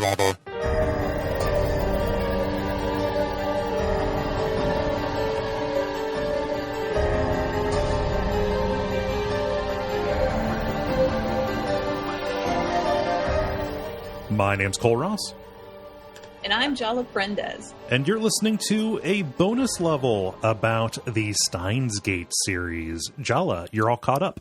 My name's Cole Ross. And I'm Jala Prendez. And you're listening to a bonus level about the Steins series. Jala, you're all caught up.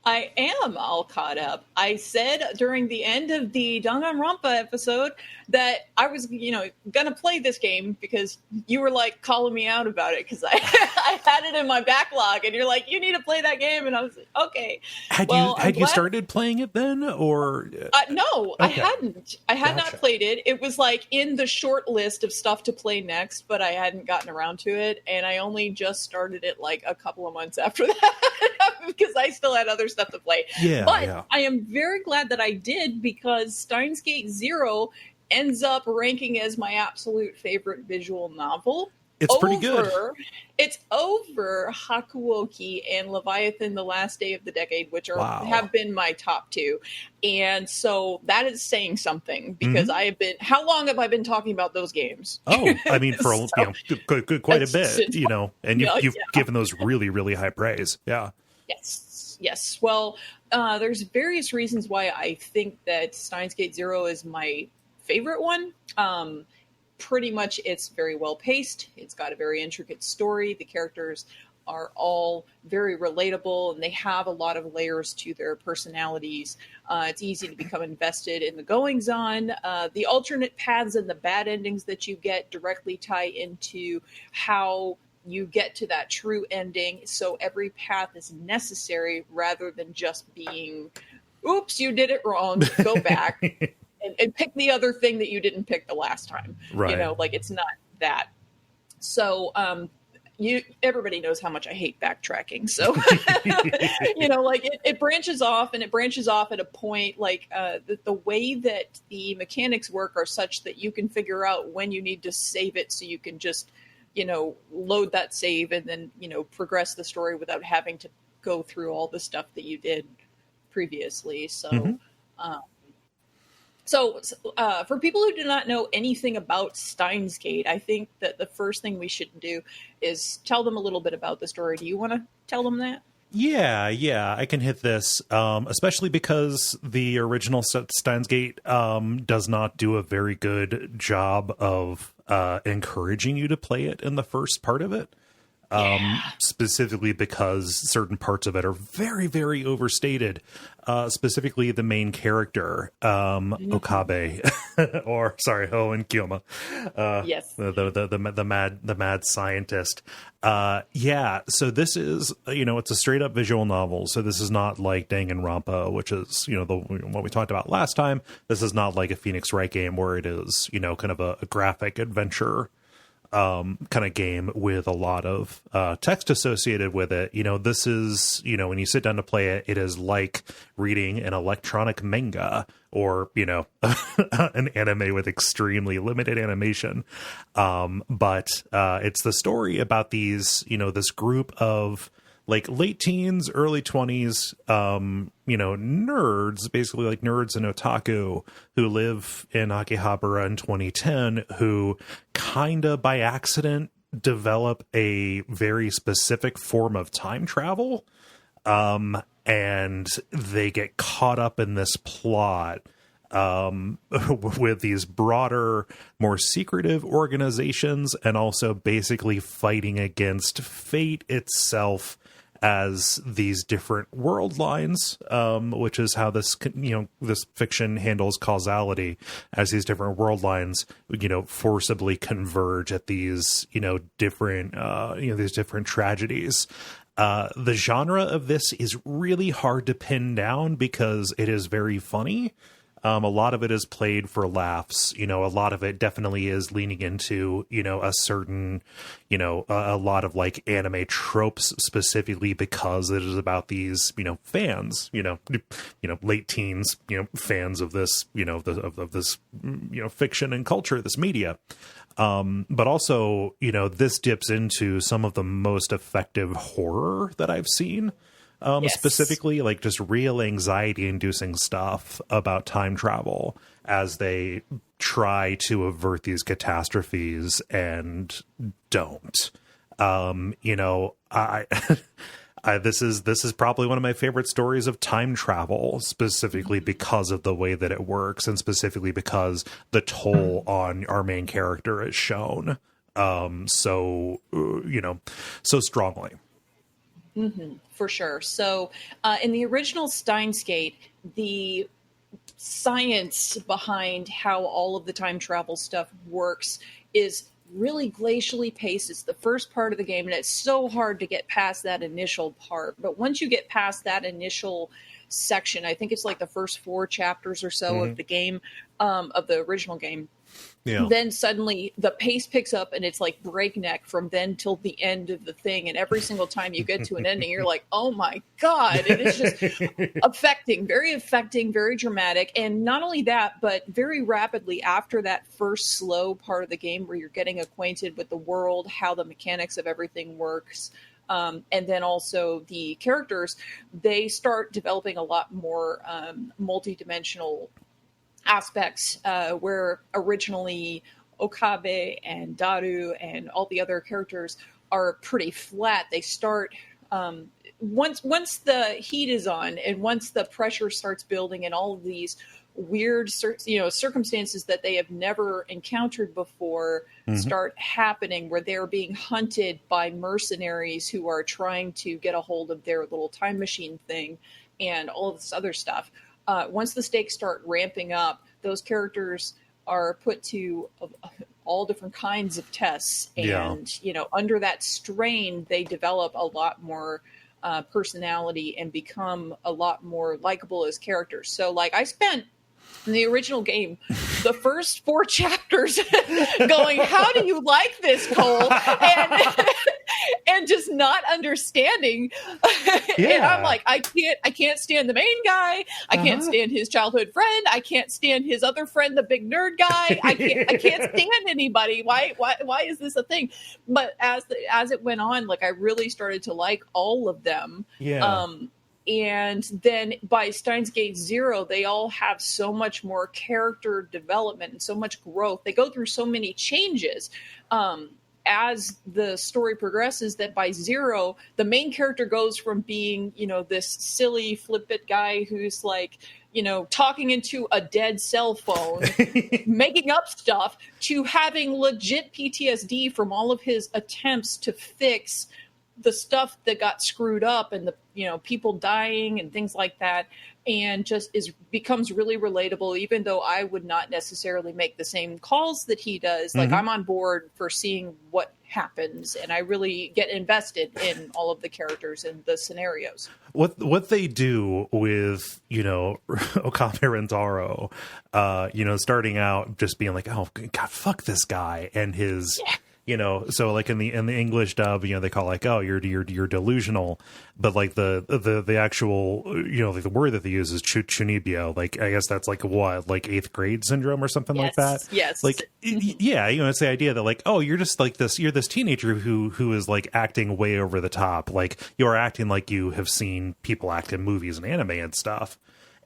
I am all caught up. I said during the end of the Danganronpa episode that I was, gonna play this game because you were like calling me out about it because I had it in my backlog, and you're like, you need to play that game, and I was like, okay. Had you started playing it then, or no? Okay. I hadn't. I had not played it. It was like in the short list of stuff to play next, but I hadn't gotten around to it, and I only just started it like a couple of months after that because I still had other stuff to play. But I am very glad that I did, because Steins Gate Zero ends up ranking as my absolute favorite visual novel. It's pretty good. It's over Hakuoki and Leviathan: The Last Day of the Decade, which have been my top two. And so that is saying something, because I have been, how long have I been talking about those games? Oh, I mean, for quite a bit, and you've given those really, really high praise. Yeah. Yes. Well, there's various reasons why I think that Steins Gate Zero is my favorite one. Pretty much it's very well paced. It's got a very intricate story. The characters are all very relatable, and they have a lot of layers to their personalities. It's easy to become invested in the goings-on. The alternate paths and the bad endings that you get directly tie into how you get to that true ending. So every path is necessary, rather than just being, oops, you did it wrong, go back. And pick the other thing that you didn't pick the last time. Right. It's not that. So everybody knows how much I hate backtracking. So, it branches off, and it branches off at a point, the way that the mechanics work are such that you can figure out when you need to save it, so you can just, load that save and then, progress the story without having to go through all the stuff that you did previously. So, So for people who do not know anything about Steins Gate, I think that the first thing we should do is tell them a little bit about the story. Do you want to tell them that? Yeah, I can hit this, especially because the original Steins Gate does not do a very good job of encouraging you to play it in the first part of it. Specifically because certain parts of it are very, very overstated. Specifically the main character, Okabe, or Ho and Kyoma. Yes. The mad scientist. So this is, it's a straight up visual novel. So this is not like Danganronpa, which is, what we talked about last time. This is not like a Phoenix Wright game where it is, kind of a graphic adventure kind of game with a lot of text associated with it. This is, when you sit down to play it, it is like reading an electronic manga or, an anime with extremely limited animation. But it's the story about these, this group of late teens, early 20s, nerds, basically like nerds and otaku, who live in Akihabara in 2010, who kind of by accident develop a very specific form of time travel. And they get caught up in this plot with these broader, more secretive organizations, and also basically fighting against fate itself as these different world lines, which is how this, this fiction handles causality, as these different world lines, forcibly converge at these, different, these different tragedies. The genre of this is really hard to pin down because it is very funny. A lot of it is played for laughs. A lot of it definitely is leaning into, a certain, a lot of like anime tropes, specifically because it is about these, fans, late teens, fans of this, of this, fiction and culture, this media. But also, this dips into some of the most effective horror that I've seen. Specifically like just real anxiety inducing stuff about time travel as they try to avert these catastrophes and don't. This is probably one of my favorite stories of time travel, specifically because of the way that it works, and specifically because the toll on our main character is shown so strongly. For sure. So in the original Steins Gate, the science behind how all of the time travel stuff works is really glacially paced. It's the first part of the game, and it's so hard to get past that initial part. But once you get past that initial section, I think it's like the first 4 chapters or so of the game, of the original game, then suddenly the pace picks up and it's like breakneck from then till the end of the thing. And every single time you get to an ending, you're like, oh my God. It is just affecting, very dramatic. And not only that, but very rapidly after that first slow part of the game where you're getting acquainted with the world, how the mechanics of everything works, and then also the characters, they start developing a lot more multi-dimensional aspects, where originally Okabe and Daru and all the other characters are pretty flat. They start once the heat is on and once the pressure starts building and all of these weird circumstances that they have never encountered before start happening, where they're being hunted by mercenaries who are trying to get a hold of their little time machine thing and all of this other stuff. Once the stakes start ramping up, those characters are put to all different kinds of tests. And, under that strain, they develop a lot more personality and become a lot more likable as characters. So, like, I spent in the original game the first 4 chapters going, how do you like this, Kole? And just not understanding. And I'm like, I can't stand the main guy. I can't stand his childhood friend. I can't stand his other friend, the big nerd guy. I can't stand anybody. Why is this a thing? But as it went on, like, I really started to like all of them. And then by Steins Gate 0, they all have so much more character development and so much growth. They go through so many changes as the story progresses, that by 0, the main character goes from being, this silly flip-it guy who's like, talking into a dead cell phone, making up stuff, to having legit PTSD from all of his attempts to fix the stuff that got screwed up and the people dying and things like that, and just becomes really relatable, even though I would not necessarily make the same calls that he does. Like, I'm on board for seeing what happens, and I really get invested in all of the characters and the scenarios. What they do with, Okabe Rentaro, starting out just being like, oh God, fuck this guy and his so like in the English dub, they call like, oh, you're delusional, but like the actual, like the word that they use is chunibyo. Like, I guess that's like what, like 8th grade syndrome or something like that. Yes. Like, it's the idea that like, oh, you're just like you're this teenager who is like acting way over the top. Like, you're acting like you have seen people act in movies and anime and stuff.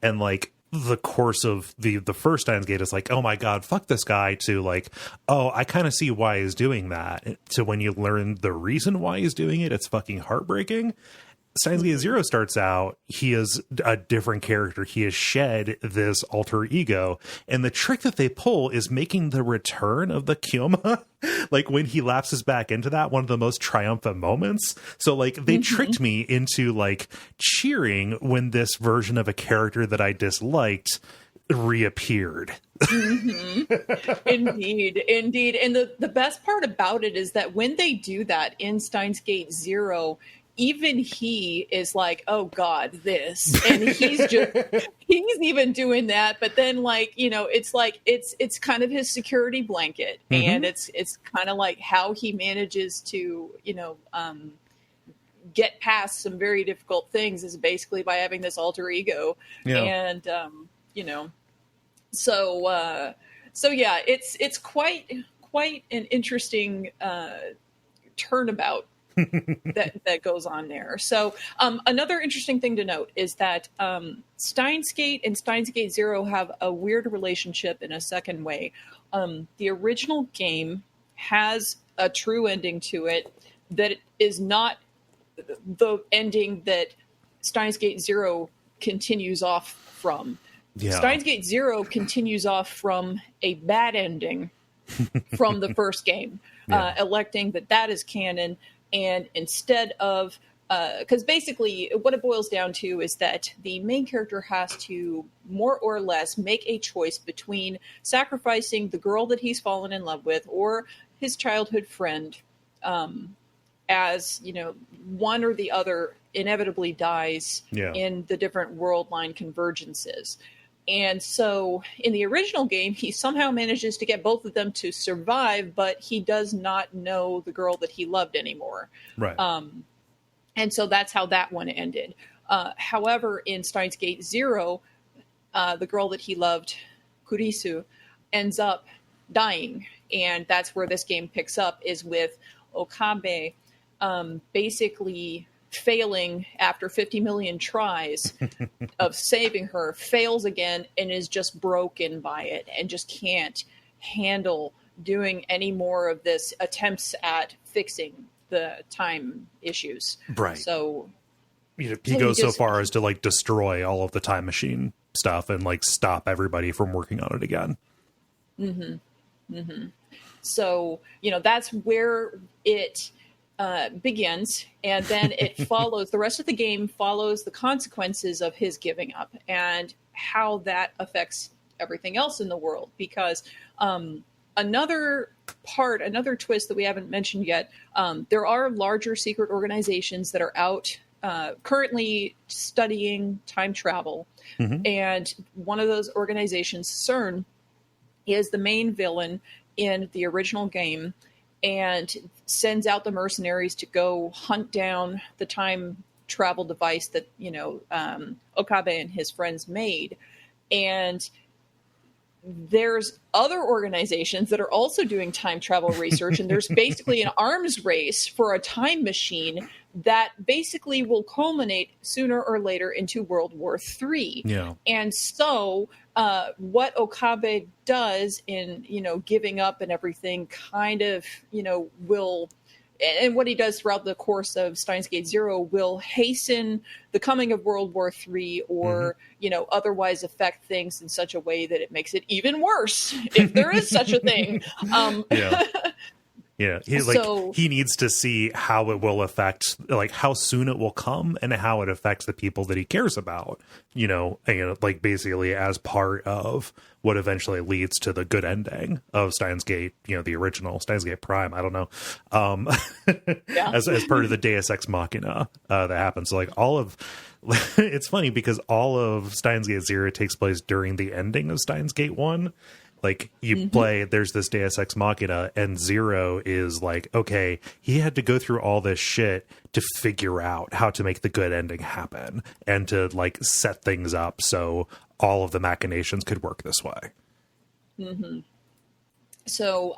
And like, the course of the first Steins Gate is like, oh my God, fuck this guy, to like, oh, I kind of see why he's doing that. So when you learn the reason why he's doing it, it's fucking heartbreaking. Steins Gate 0 starts out, he is a different character. He has shed this alter ego. And the trick that they pull is making the return of the Kyoma, like when he lapses back into that, one of the most triumphant moments. So like they tricked me into like cheering when this version of a character that I disliked reappeared. Indeed. And the best part about it is that when they do that in Steins Gate 0, even he is like, oh God, this, and he's even doing that. But then, like, it's like, it's kind of his security blanket, and it's kind of like how he manages to, get past some very difficult things is basically by having this alter ego. And, so yeah, it's quite an interesting, turnabout that goes on there. So another interesting thing to note is that Steins Gate and Steins Gate Zero have a weird relationship in a second way. The original game has a true ending to it that is not the ending that Steins Gate Zero continues off from. Yeah. Steins Gate Zero continues off from a bad ending from the first game, electing that is canon. And instead of, because basically what it boils down to is that the main character has to more or less make a choice between sacrificing the girl that he's fallen in love with or his childhood friend, as, you know, one or the other inevitably dies in the different world line convergences. And so in the original game, he somehow manages to get both of them to survive, but he does not know the girl that he loved anymore. Right. And so that's how that one ended. However, in Steins Gate Zero, the girl that he loved, Kurisu, ends up dying. And that's where this game picks up, is with Okabe basically failing after 50 million tries of saving her, fails again, and is just broken by it and just can't handle doing any more of this attempts at fixing the time issues. Right. So he goes so far as to like destroy all of the time machine stuff and like stop everybody from working on it again. So, you know, that's where it begins, and then it follows, the rest of the game follows the consequences of his giving up and how that affects everything else in the world. Because another twist that we haven't mentioned yet, there are larger secret organizations that are out currently studying time travel. And one of those organizations, CERN, is the main villain in the original game, and sends out the mercenaries to go hunt down the time travel device that, you know, Okabe and his friends made. And there's other organizations that are also doing time travel research, and there's basically an arms race for a time machine that basically will culminate sooner or later into World War III. Yeah. And so what Okabe does in, you know, giving up and everything kind of, you know, will, and what he does throughout the course of Steins Gate Zero will hasten the coming of World War III, or, you know, otherwise affect things in such a way that it makes it even worse, if there is such a thing. Yeah, he needs to see how it will affect, like how soon it will come and how it affects the people that he cares about, you know, and like basically as part of what eventually leads to the good ending of Steins Gate, you know, the original Steins Gate Prime. I don't know, as part of the Deus Ex Machina that happens. So like all of, it's funny because all of Steins Gate Zero takes place during the ending of Steins Gate 1. Like you play, there's this Deus Ex Machina, and Zero is like, okay, he had to go through all this shit to figure out how to make the good ending happen and to like set things up so all of the machinations could work this way. So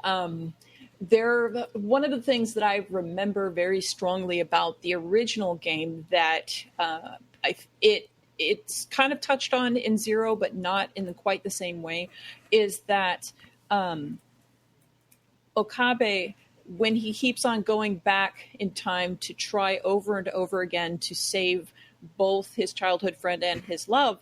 one of the things that I remember very strongly about the original game that it's kind of touched on in Zero, but not in quite the same way, is that Okabe, when he keeps on going back in time to try over and over again to save both his childhood friend and his love,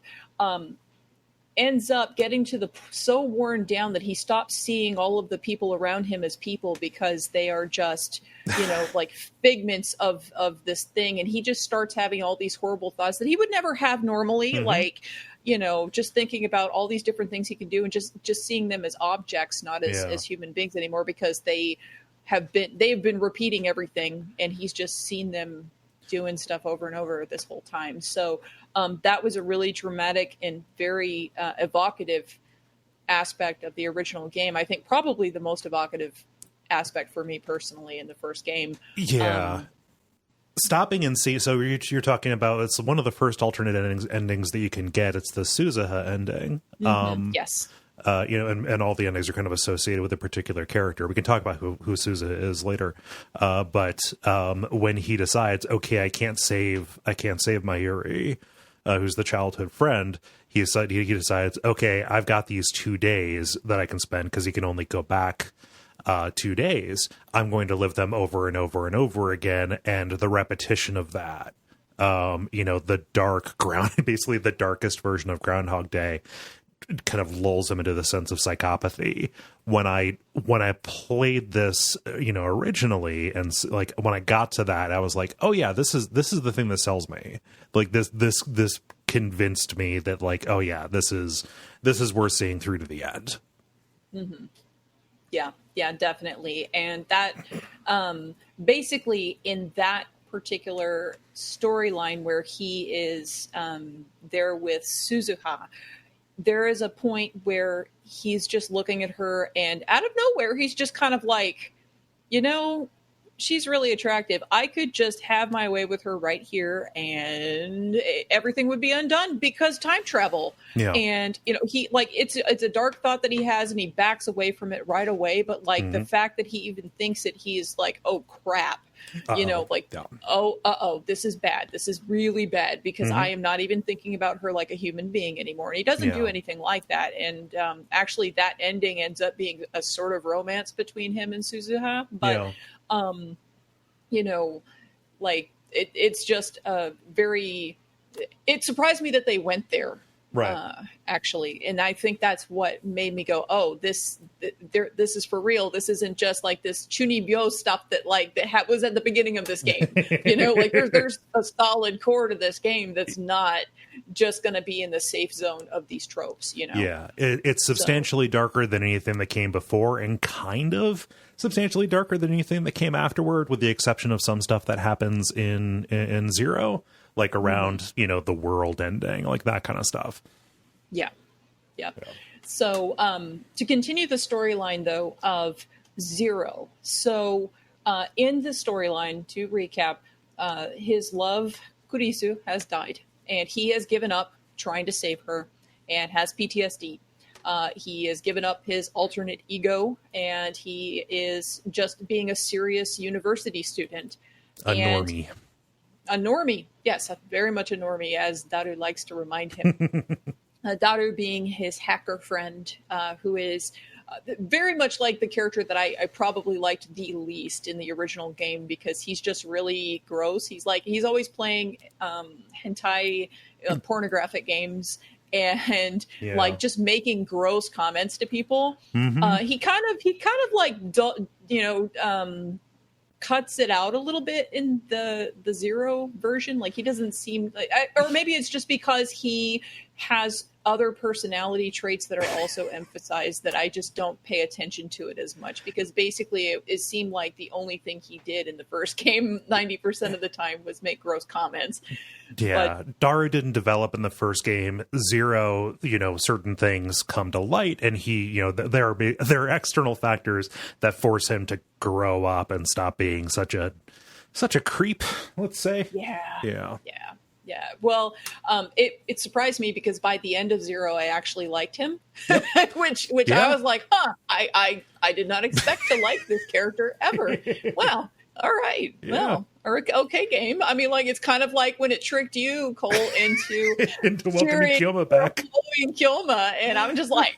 ends up getting to the so worn down that he stops seeing all of the people around him as people, because they are just, you know, like figments of this thing. And he just starts having all these horrible thoughts that he would never have normally, like, you know, just thinking about all these different things he can do and just seeing them as objects, not as human beings anymore, because they've been repeating everything, and he's just seen them doing stuff over and over this whole time. So that was a really dramatic and very evocative aspect of the original game. I think probably the most evocative aspect for me personally in the first game. Stopping and see. So you're talking about, it's one of the first alternate endings that you can get. It's the Suzuha ending. Yes. and all the endings are kind of associated with a particular character. We can talk about who Sousa is later, but when he decides, okay, I can't save Mayuri, who's the childhood friend, he decides, okay, I've got these 2 days that I can spend because he can only go back 2 days. I'm going to live them over and over and over again, and the repetition of that, the dark ground, basically the darkest version of Groundhog Day, kind of lulls him into the sense of psychopathy. When I played this, originally, and like when I got to that, I was like, oh yeah, this is the thing that sells me. Like this convinced me that, like, oh yeah, this is worth seeing through to the end. Mm-hmm. Yeah, definitely. And that basically in that particular storyline where he is there with Suzuha, there is a point where he's just looking at her, and out of nowhere, he's just kind of like, she's really attractive. I could just have my way with her right here, and everything would be undone because time travel. Yeah. And, he, like, it's a dark thought that he has, and he backs away from it right away. But, like, the fact that he even thinks it, he's like, oh, crap. This is bad. This is really bad because I am not even thinking about her like a human being anymore. And he doesn't do anything like that. And actually, that ending ends up being a sort of romance between him and Suzuha. But, it's just a very. It surprised me that they went there. Right. Actually. And I think that's what made me go, oh, this is for real. This isn't just like this Chunibyo stuff that was at the beginning of this game. Like there's a solid core to this game that's not just going to be in the safe zone of these tropes, Yeah. It's substantially darker than anything that came before, and kind of substantially darker than anything that came afterward, with the exception of some stuff that happens in Zero. Like around, the world ending, like that kind of stuff. Yeah. So to continue the storyline, though, of Zero. So in the storyline, to recap, his love, Kurisu, has died. And he has given up trying to save her and has PTSD. He has given up his alternate ego, and he is just being a serious university student. Normie. A normie, yes, very much a normie, as Daru likes to remind him. Daru being his hacker friend, who is very much like the character that I probably liked the least in the original game, because he's just really gross. He's always playing hentai pornographic games and like just making gross comments to people. He kind of like cuts it out a little bit in the Zero version. Like he doesn't seem like, or maybe it's just because he has other personality traits that are also emphasized that I just don't pay attention to it as much, because basically it seemed like the only thing he did in the first game 90% of the time was make gross comments. Yeah, but Daru didn't develop in the first game. Zero, certain things come to light, and he, there are external factors that force him to grow up and stop being such a creep, let's say. Yeah. Well, it surprised me, because by the end of Zero, I actually liked him, which I was like, I did not expect to like this character ever. Wow. All right. Yeah. Well, okay, game. I mean, like, it's kind of like when it tricked you, Kole, into welcoming Kyoma back. Kyoma, and I'm just like,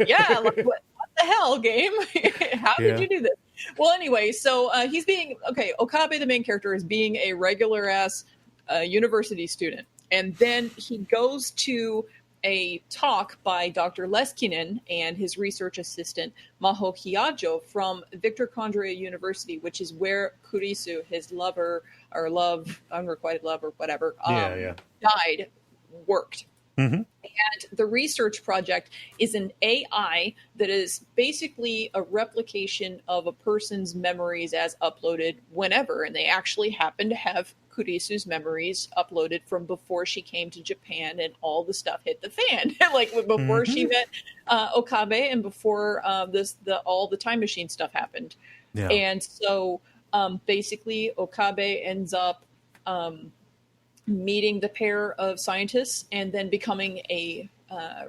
yeah, like, what the hell, game? How did you do this? Well, anyway, so he's being, Okabe, the main character, is being a regular ass university student. And then he goes to a talk by Dr. Leskinen and his research assistant, Maho Hiyajo, from Victor Kondria University, which is where Kurisu, his lover, or unrequited love, or whatever, died, worked. And the research project is an AI that is basically a replication of a person's memories as uploaded whenever. And they actually happen to have Kurisu's memories uploaded from before she came to Japan and all the stuff hit the fan. Like before she met Okabe, and before all the time machine stuff happened. Yeah. And so basically Okabe ends up meeting the pair of scientists and then becoming a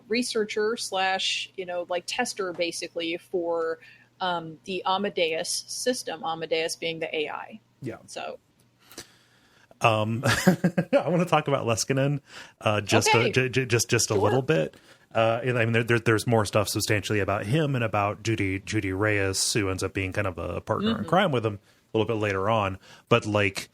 researcher slash, like tester basically for the Amadeus system, Amadeus being the AI. Yeah. So I want to talk about Leskinen just a little bit. And I mean, there's more stuff substantially about him and about Judy Reyes, who ends up being kind of a partner in crime with him a little bit later on. But like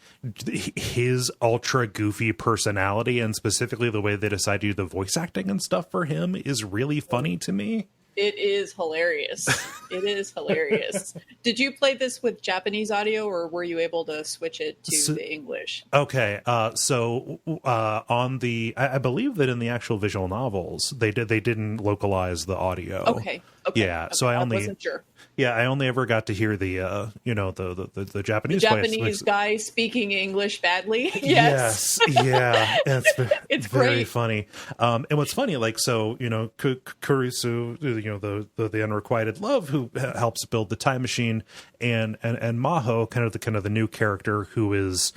his ultra goofy personality, and specifically the way they decide to do the voice acting and stuff for him, is really funny to me. It is hilarious. It is hilarious. Did you play this with Japanese audio, or were you able to switch it to the English? Okay, so on the, I believe that in the actual visual novels, they didn't localize the audio. Okay. Yeah, so I wasn't sure. Yeah, I only ever got to hear the the Japanese guy speaking English badly. Yes, yeah, it's very great. funny. And what's funny, like, so Kurisu, the unrequited love, who helps build the time machine, and Maho, kind of the new character who is,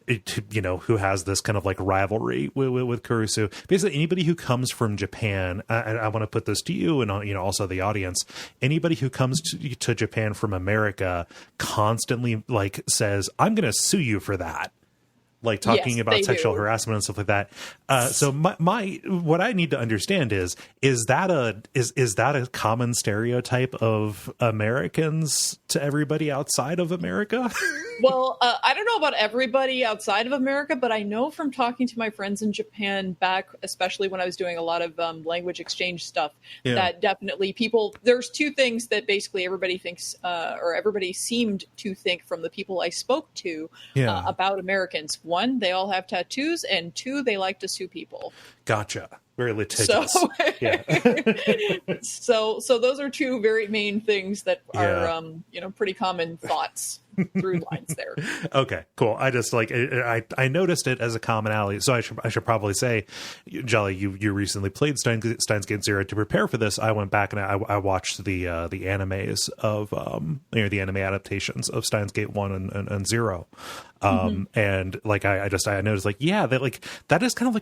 who has this kind of like rivalry with Kurisu. Basically, anybody who comes from Japan, I want to put this to you and also the audience. Anybody who comes to Japan from America constantly like says, "I'm going to sue you for that." Like talking about sexual harassment and stuff like that. So my what I need to understand is that a common stereotype of Americans to everybody outside of America? Well, I don't know about everybody outside of America, but I know from talking to my friends in Japan back, especially when I was doing a lot of language exchange stuff, that definitely there's two things that basically everybody thinks, or everybody seemed to think from the people I spoke to about Americans. One, they all have tattoos, and two, they like to sue people. Gotcha. Very litigious. So, so those are two very main things that are, pretty common thoughts through lines there. Okay, cool. I just I noticed it as a commonality. So I should probably say, Jolly, you recently played Steins Gate Zero. To prepare for this, I went back and I watched the animes of the anime adaptations of Steins Gate 1 and 0. And like I noticed that is kind of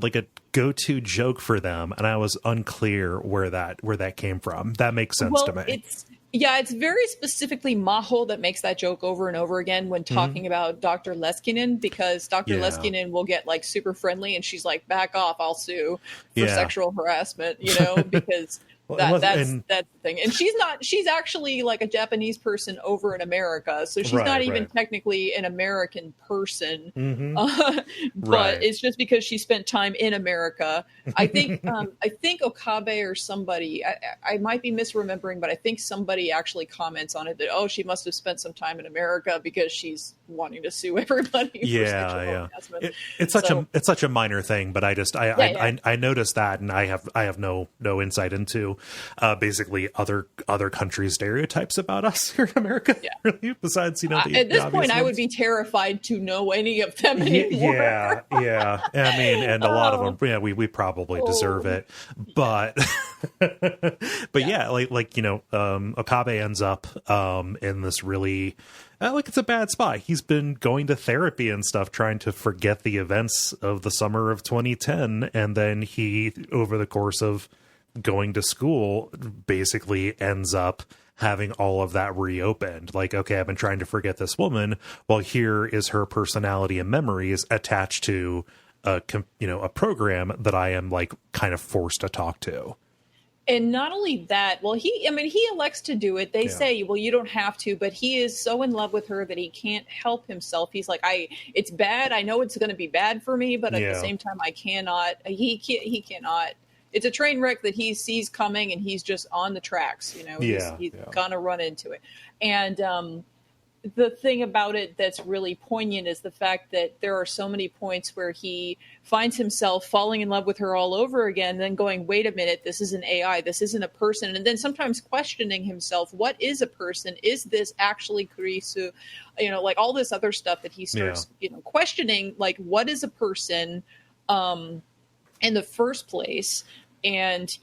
like a go-to joke for them, and I was unclear where that came from. That makes sense to me. It's very specifically Maho that makes that joke over and over again when talking about Dr. Leskinen, because Dr. Leskinen will get like super friendly and she's like, "Back off, I'll sue for sexual harassment," because that's the thing. And she's actually like a Japanese person over in America, so she's not even technically an American person. But it's just because she spent time in America. I think Okabe or somebody, I might be misremembering, but I think somebody actually comments on it that, she must have spent some time in America because she's wanting to sue everybody for sexual harassment. It's such a minor thing, but I noticed that, and I have no insight into basically other countries' stereotypes about us here in America. Really, besides at this point, I would be terrified to know any of them anymore. I mean, and a lot of them, we probably deserve it, but Okabe ends up in this really. It's a bad spot. He's been going to therapy and stuff, trying to forget the events of the summer of 2010. And then he, over the course of going to school, basically ends up having all of that reopened. Like, okay, I've been trying to forget this woman. Well, here is her personality and memories attached to a program that I am like kind of forced to talk to. And not only that, he elects to do it. They say, well, you don't have to, but he is so in love with her that he can't help himself. He's like, it's bad. I know it's going to be bad for me, but at the same time, I cannot. He cannot. It's a train wreck that he sees coming, and he's just on the tracks. He's gonna run into it. And the thing about it that's really poignant is the fact that there are so many points where he finds himself falling in love with her all over again, then going, wait a minute, this is an AI, this isn't a person. And then sometimes questioning himself, what is a person? Is this actually Kurisu? Like all this other stuff that he starts, questioning, like, what is a person in the first place? And,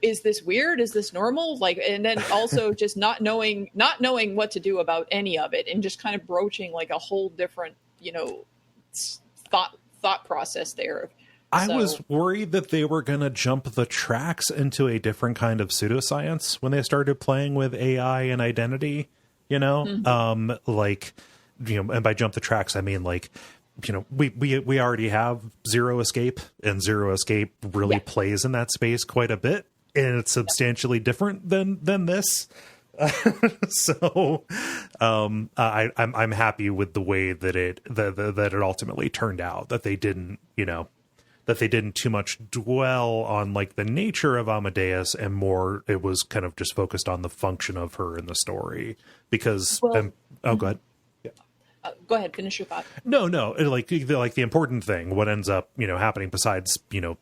is this weird? Is this normal? Like, and then also just not knowing what to do about any of it, and just kind of broaching like a whole different, thought process there. I was worried that they were going to jump the tracks into a different kind of pseudoscience when they started playing with AI and identity, you know, like, you know, and by jump the tracks, I mean, like, you know, we already have Zero Escape, and Zero Escape really plays in that space quite a bit, and it's substantially different than this. So I'm happy with the way that it ultimately turned out, that they didn't, you know, that they didn't too much dwell on like the nature of Amadeus, and more it was kind of just focused on the function of her in the story. Because go ahead. Go ahead, finish your thought. No, like the important thing, what ends up, you know, happening besides, you know,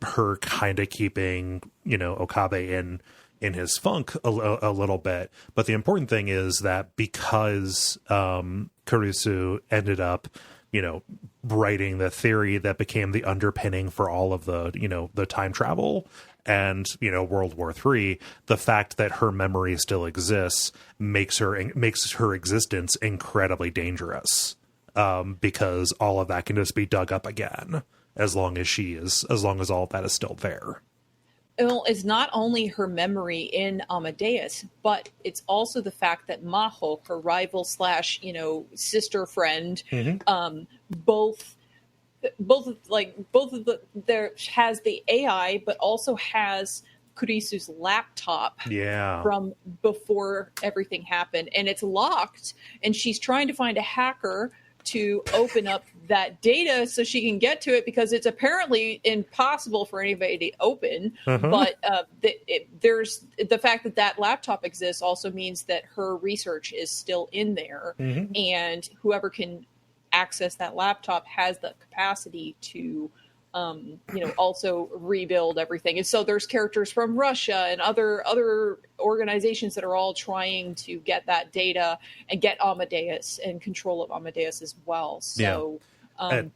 her kind of keeping, you know, Okabe in his funk a little bit, but the important thing is that because Kurisu ended up, you know, writing the theory that became the underpinning for all of the, you know, the time travel and, you know, World War III, the fact that her memory still exists makes her existence incredibly dangerous, because all of that can just be dug up again as long as all of that is still there. Well, it's not only her memory in Amadeus, but it's also the fact that Maho, her rival / you know, sister friend, both there has the AI, but also has Kurisu's laptop from before everything happened, and it's locked, and she's trying to find a hacker to open up that data so she can get to it, because it's apparently impossible for anybody to open. But there's the fact that laptop exists also means that her research is still in there, and whoever can access that laptop has the capacity to you know, also rebuild everything. And so there's characters from Russia and other organizations that are all trying to get that data and get Amadeus and control of Amadeus as well. So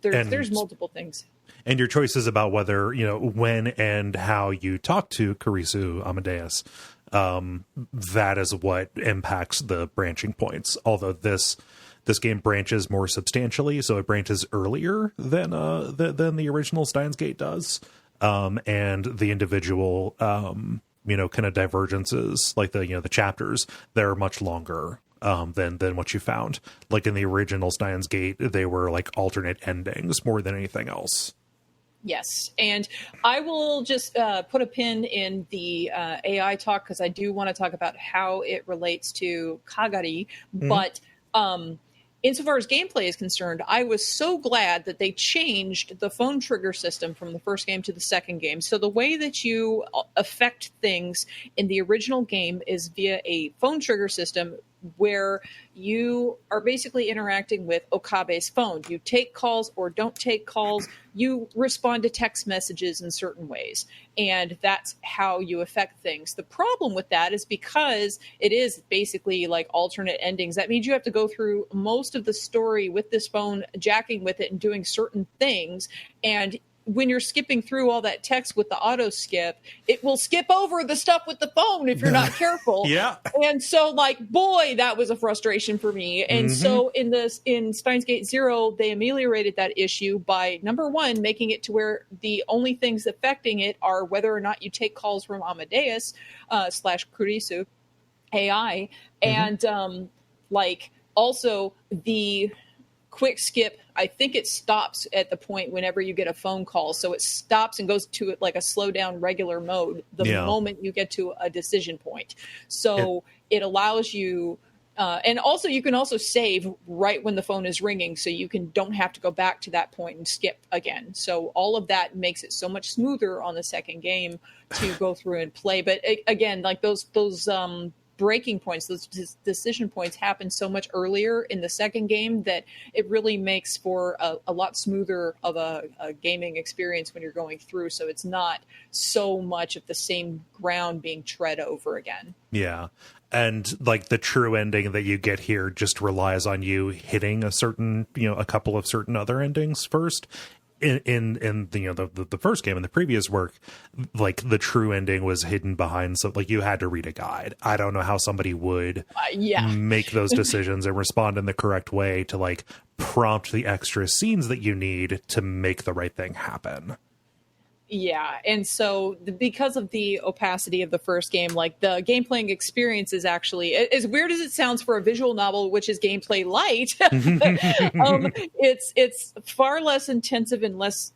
there's multiple things. And your choices about whether, you know, when and how you talk to Kurisu Amadeus, that is what impacts the branching points. Although this game branches more substantially, so it branches earlier than the original Steins Gate does, and the individual you know, kind of divergences, like the chapters, they're much longer than what you found. Like in the original Steins Gate, they were like alternate endings more than anything else. Yes, and I will just put a pin in the AI talk, because I do want to talk about how it relates to Kagari, but insofar as gameplay is concerned, I was so glad that they changed the phone trigger system from the first game to the second game. So the way that you affect things in the original game is via a phone trigger system, where you are basically interacting with Okabe's phone. You take calls or don't take calls. You respond to text messages in certain ways. And that's how you affect things. The problem with that is because it is basically like alternate endings. That means you have to go through most of the story with this phone, jacking with it and doing certain things. And when you're skipping through all that text with the auto skip, it will skip over the stuff with the phone if you're not careful. And so, like, boy, that was a frustration for me. And so in Steins Gate Zero, they ameliorated that issue by, number one, making it to where the only things affecting it are whether or not you take calls from Amadeus / Kurisu AI, and like also the quick skip, I think it stops at the point whenever you get a phone call. So it stops and goes to like a slow down regular mode the moment you get to a decision point. So it allows you, and also you can also save right when the phone is ringing, so you don't have to go back to that point and skip again. So all of that makes it so much smoother on the second game to go through and play. But again, like those breaking points, those decision points happen so much earlier in the second game that it really makes for a lot smoother of a gaming experience when you're going through. So it's not so much of the same ground being tread over again. Yeah. And like the true ending that you get here just relies on you hitting a couple of certain other endings first. in the first game, in the previous work, like the true ending was hidden behind, so like you had to read a guide. I don't know how somebody would make those decisions and respond in the correct way to like prompt the extra scenes that you need to make the right thing happen. Yeah, and so because of the opacity of the first game, like the gameplay experience is actually, as weird as it sounds for a visual novel, which is gameplay light, it's far less intensive and less,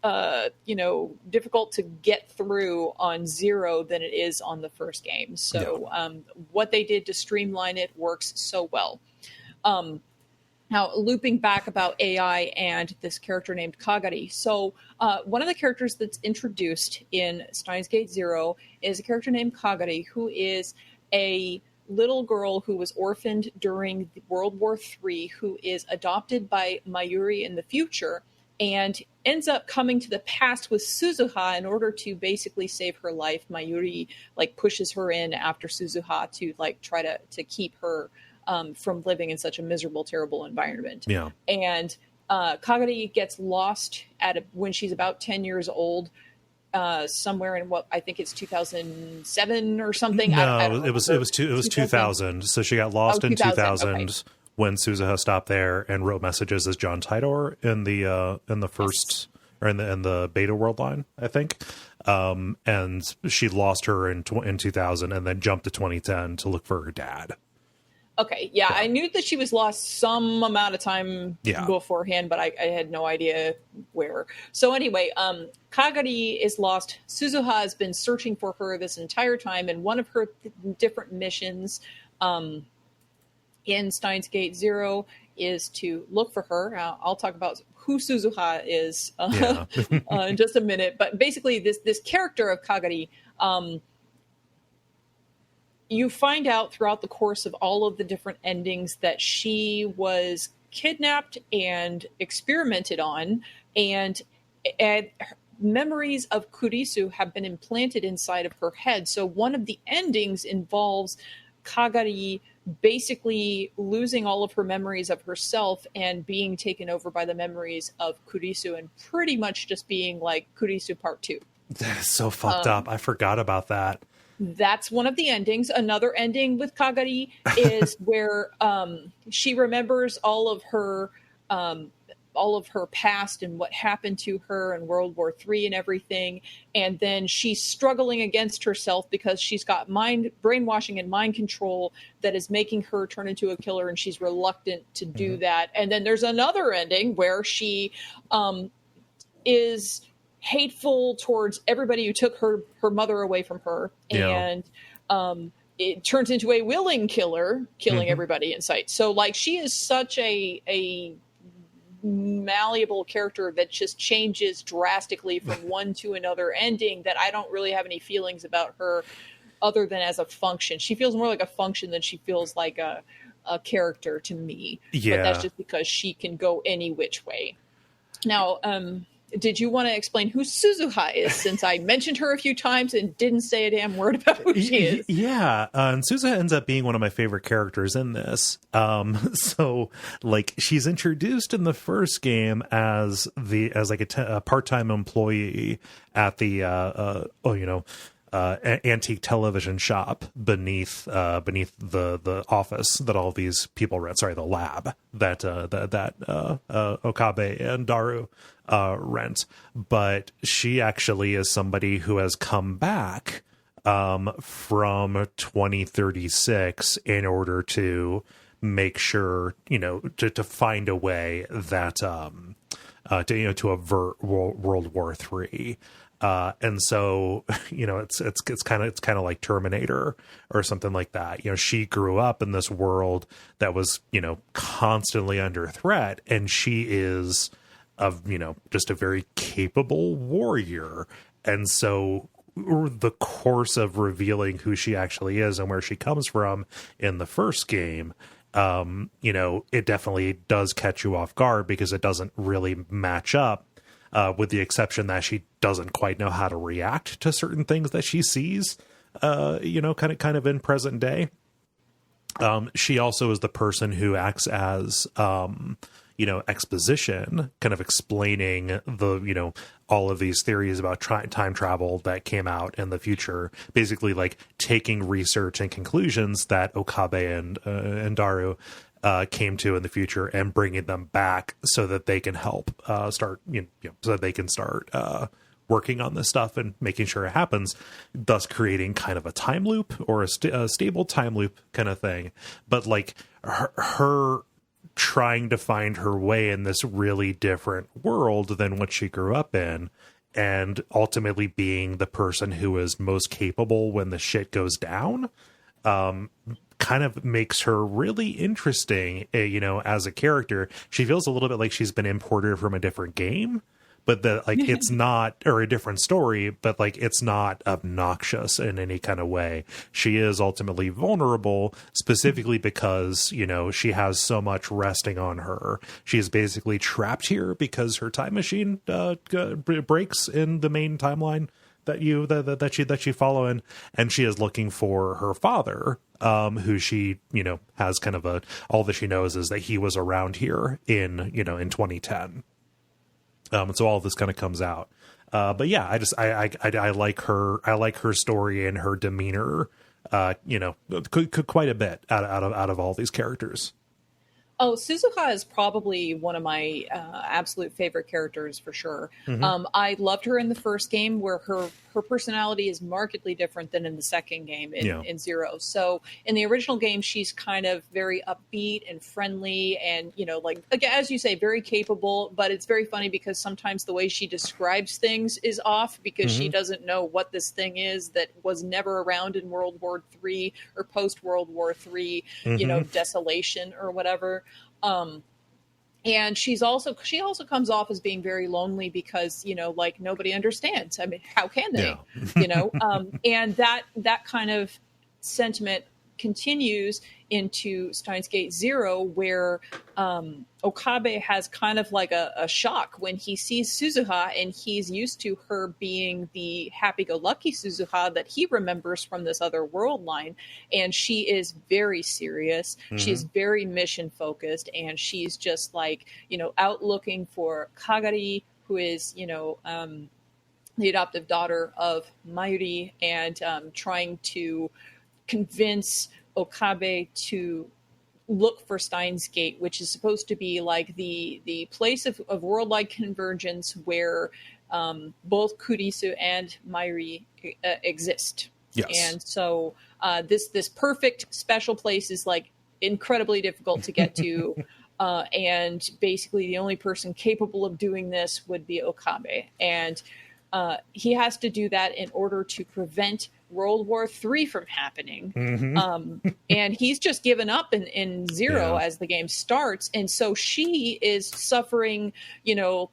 difficult to get through on Zero than it is on the first game. So what they did to streamline it works so well. Now, looping back about AI and this character named Kagari. So one of the characters that's introduced in Steins Gate Zero is a character named Kagari, who is a little girl who was orphaned during World War III, who is adopted by Mayuri in the future and ends up coming to the past with Suzuha in order to basically save her life. Mayuri like pushes her in after Suzuha to like try to keep her from living in such a miserable, terrible environment. Yeah. And Kagari gets lost when she's about 10 years old, somewhere in what I think it's 2007 or something. No, it was 2000. So she got lost in 2000 okay. When Suzuha stopped there and wrote messages as John Tidor in the first or in the beta world line, I think. And she lost her in 2000 and then jumped to 2010 to look for her dad. Okay, yeah, I knew that she was lost some amount of time beforehand, but I had no idea where. So anyway, Kagari is lost. Suzuha has been searching for her this entire time, and one of her different missions in Steins Gate Zero is to look for her. I'll talk about who Suzuha is in just a minute, but basically this character of Kagari, you find out throughout the course of all of the different endings that she was kidnapped and experimented on, and memories of Kurisu have been implanted inside of her head. So one of the endings involves Kagari basically losing all of her memories of herself and being taken over by the memories of Kurisu and pretty much just being like Kurisu Part 2. That is so fucked up. I forgot about that. That's one of the endings. Another ending with Kagari is where she remembers all of her past and what happened to her in World War III and everything. And then she's struggling against herself because she's got brainwashing and mind control that is making her turn into a killer, and she's reluctant to do that. And then there's another ending where she is hateful towards everybody who took her mother away from her, and it turns into a willing killer, killing everybody in sight. So like she is such a malleable character that just changes drastically from one to another ending that I don't really have any feelings about her other than as a function. She feels more like a function than she feels like a character to me. But that's just because she can go any which way. Now, did you want to explain who Suzuha is, since I mentioned her a few times and didn't say a damn word about who she is? Yeah, and Suzuha ends up being one of my favorite characters in this. So, like, she's introduced in the first game as a part-time employee at the antique television shop beneath the office that all these people rent. Sorry, the lab that Okabe and Daru rent. But she actually is somebody who has come back from 2036 in order to make sure, to find a way that to avert World War III. And so, it's kind of like Terminator or something like that. She grew up in this world that was, constantly under threat, and she is just a very capable warrior. And so the course of revealing who she actually is and where she comes from in the first game, it definitely does catch you off guard because it doesn't really match up. With the exception that she doesn't quite know how to react to certain things that she sees, kind of in present day. She also is the person who acts as, exposition kind of explaining the, all of these theories about time travel that came out in the future, basically like taking research and conclusions that Okabe and Daru came to in the future and bringing them back so that they can help start, so that they can start working on this stuff and making sure it happens, thus creating kind of a time loop or a stable time loop kind of thing. But like her trying to find her way in this really different world than what she grew up in, and ultimately being the person who is most capable when the shit goes down, kind of makes her really interesting, as a character. She feels a little bit like she's been imported from a different game, but it's not, or a different story, but like it's not obnoxious in any kind of way. She is ultimately vulnerable, specifically because, she has so much resting on her. She's basically trapped here because her time machine breaks in the main timeline that you follow in, and she is looking for her father, who she, has kind of all that she knows is that he was around here in 2010. So all of this kind of comes out. But yeah, I like her story and her demeanor, quite a bit out of all these characters. Oh, Suzuha is probably one of my absolute favorite characters for sure. Mm-hmm. I loved her in the first game, where her personality is markedly different than in the second game in Zero. So in the original game, she's kind of very upbeat and friendly, and as you say, very capable. But it's very funny because sometimes the way she describes things is off, because she doesn't know what this thing is that was never around in World War III or post World War III, desolation or whatever. And she also comes off as being very lonely because, nobody understands. I mean, how can they, and that kind of sentiment continues into Steins Gate Zero, where Okabe has kind of like a shock when he sees Suzuha, and he's used to her being the happy-go-lucky Suzuha that he remembers from this other world line, and she is very serious. She's very mission-focused, and she's just like, out looking for Kagari, who is, the adoptive daughter of Mayuri, and trying to convince Okabe to look for Steins Gate, which is supposed to be like the place of worldwide convergence where both Kurisu and Mayuri exist. Yes. And so this perfect special place is like incredibly difficult to get to. And basically the only person capable of doing this would be Okabe. And he has to do that in order to prevent World War III from happening. And he's just given up in Zero as the game starts. And so she is suffering,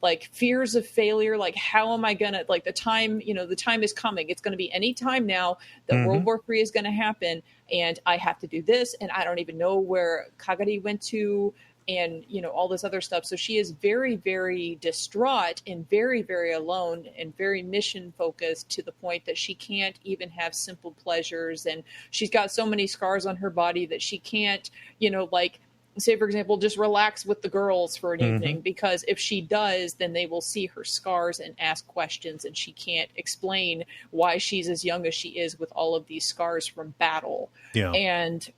like fears of failure. Like, how am I going to, like the time is coming. It's going to be any time now that World War III is going to happen. And I have to do this. And I don't even know where Kagari went to, and all this other stuff. So she is very, very distraught and very, very alone and very mission focused, to the point that she can't even have simple pleasures. And she's got so many scars on her body that she can't, like, say, for example, just relax with the girls for an evening, because if she does, then they will see her scars and ask questions, and she can't explain why she's as young as she is with all of these scars from battle. And,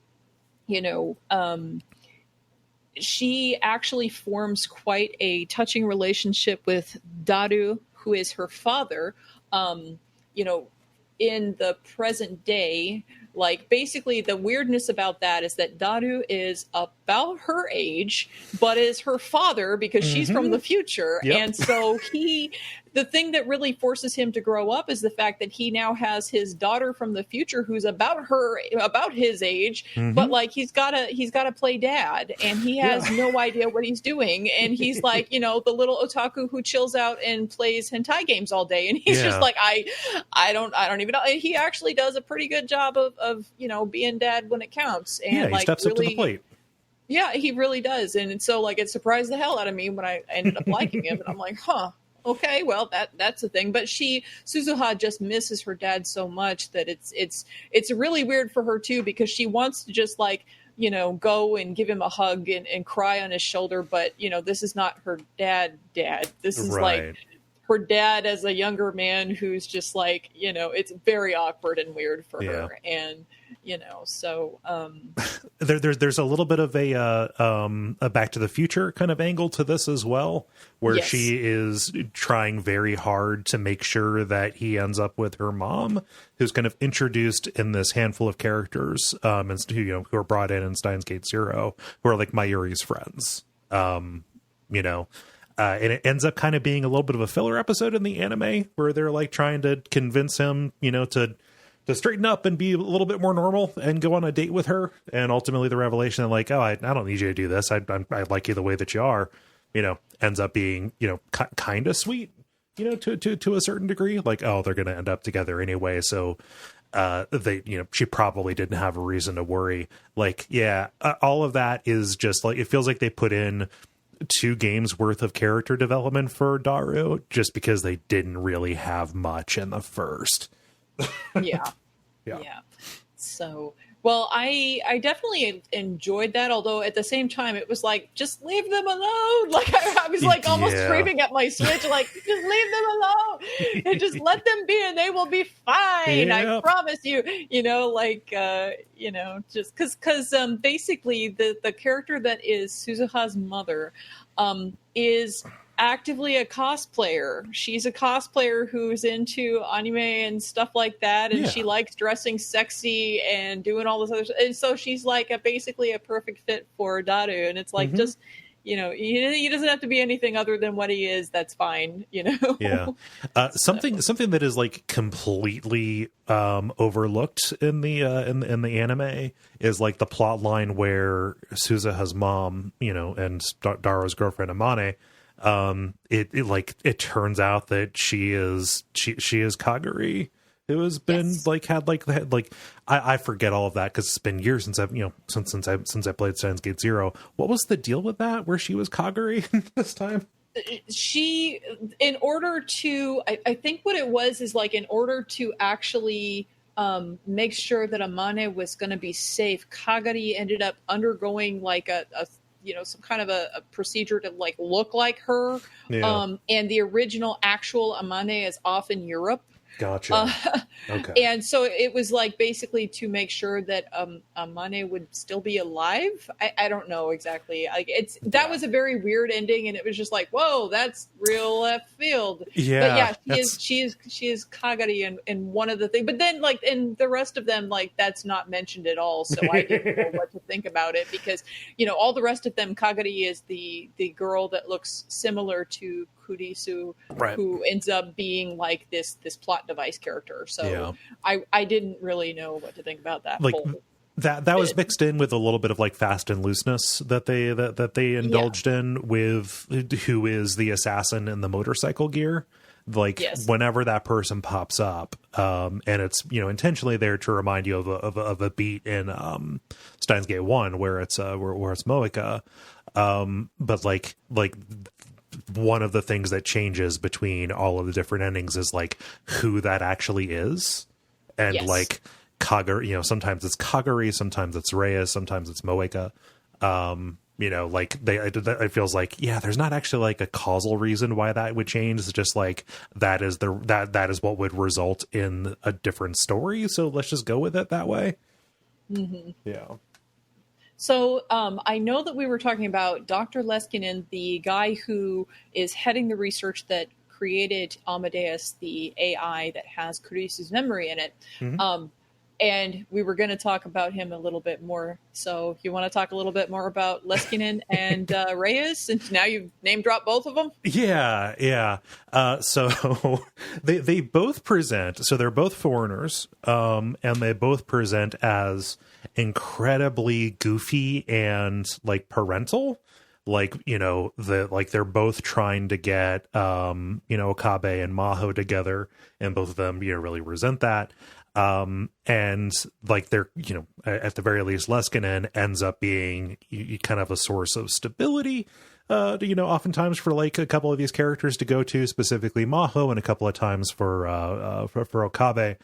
she actually forms quite a touching relationship with Daru, who is her father. In the present day, like, basically the weirdness about that is that Daru is about her age, but is her father because she's from the future. And so the thing that really forces him to grow up is the fact that he now has his daughter from the future who's about his age, but like he's gotta play dad, and he has no idea what he's doing. And he's like, the little otaku who chills out and plays hentai games all day. And he's just like, I don't even know. And he actually does a pretty good job of being dad when it counts. And he steps up to the plate. Yeah, he really does. And so like it surprised the hell out of me when I ended up liking him. And I'm like, okay, well that's a thing. But Suzuha just misses her dad so much that it's really weird for her too, because she wants to just like go and give him a hug and cry on his shoulder. But, this is not her dad. This is like her dad as a younger man who's just like, it's very awkward and weird for her. And, so there's a little bit of a Back to the Future kind of angle to this as well, where she is trying very hard to make sure that he ends up with her mom, who's kind of introduced in this handful of characters, and who are brought in Steins Gate Zero, who are like Mayuri's friends. And it ends up kind of being a little bit of a filler episode in the anime where they're like trying to convince him, to straighten up and be a little bit more normal and go on a date with her. And ultimately the revelation of like, oh, I don't need you to do this. I like you the way that you are, ends up being, kind of sweet, to a certain degree. Like, oh, they're going to end up together anyway. So she probably didn't have a reason to worry. Like, all of that is just like, it feels like they put in 2 games worth of character development for Daru just because they didn't really have much in the first. Yeah. So, well, I definitely enjoyed that. Although at the same time, it was like, just leave them alone. Like I was like almost screaming at my Switch, like, just leave them alone and just let them be and they will be fine. I promise you, just cause basically the character that is Suzuha's mother, is actively a cosplayer. She's a cosplayer who's into anime and stuff like that, and she likes dressing sexy and doing all this other stuff. And so she's like basically a perfect fit for Daru. And it's like, just he doesn't have to be anything other than what he is. That's fine, something that is like completely overlooked in the anime is like the plot line where Suzuha's mom, and Daru's girlfriend Amane, it turns out that she is Kaguri, who has been I forget all of that because it's been years since I've since I played Steins Gate Zero. What was the deal with that where she was Kaguri this time? She, in order to, I think what it was is like, in order to actually make sure that Amane was going to be safe, Kagari ended up undergoing like a some kind of a procedure to like look like her. And the original actual Amane is off in Europe. Gotcha. Okay. And so it was like basically to make sure that Amane would still be alive. I don't know exactly. Like that was a very weird ending, and it was just like, whoa, that's real left field. Yeah. But she is Kagari in one of the things. But then like in the rest of them, like that's not mentioned at all. So I didn't know what to think about it because all the rest of them, Kagari is the girl that looks similar to Kurisu, who ends up being like this plot device character. So I didn't really know what to think about that. Like that was mixed in with a little bit of like fast and looseness that they indulged in with who is the assassin in the motorcycle gear. Like whenever that person pops up, and it's intentionally there to remind you of a beat in Steins Gate 1 where it's Moeka, but like one of the things that changes between all of the different endings is like who that actually is. And like Kaguri, sometimes it's Kaguri, sometimes it's Reyes, sometimes it's Moeka. Like it feels like, there's not actually like a causal reason why that would change. It's just like, that is what would result in a different story. So let's just go with it that way. Mm-hmm. Yeah. So I know that we were talking about Dr. Leskinen, the guy who is heading the research that created Amadeus, the AI that has Kurisu's memory in it. Mm-hmm. And we were going to talk about him a little bit more. So you want to talk a little bit more about Leskinen and Reyes? And now you've name dropped both of them? Yeah. So they both present, so they're both foreigners, and they both present as incredibly goofy and like parental. Like, they're both trying to get, Okabe and Maho together, and both of them, really resent that. And like they're, at the very least, Leskinen ends up being kind of a source of stability, oftentimes for like a couple of these characters to go to, specifically Maho, and a couple of times for Okabe.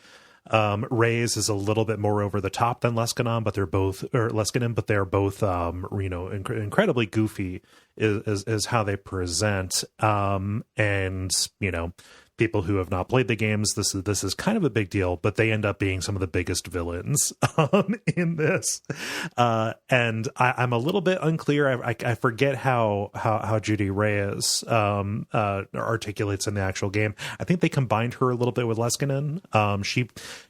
Reyes is a little bit more over the top than Leskinon, but they're both, or Leskinen, but they're both, incredibly goofy is how they present. And, people who have not played the games, this is kind of a big deal, but they end up being some of the biggest villains in this. And I'm a little bit unclear. I forget how Judy Reyes articulates in the actual game. I think they combined her a little bit with Leskinen.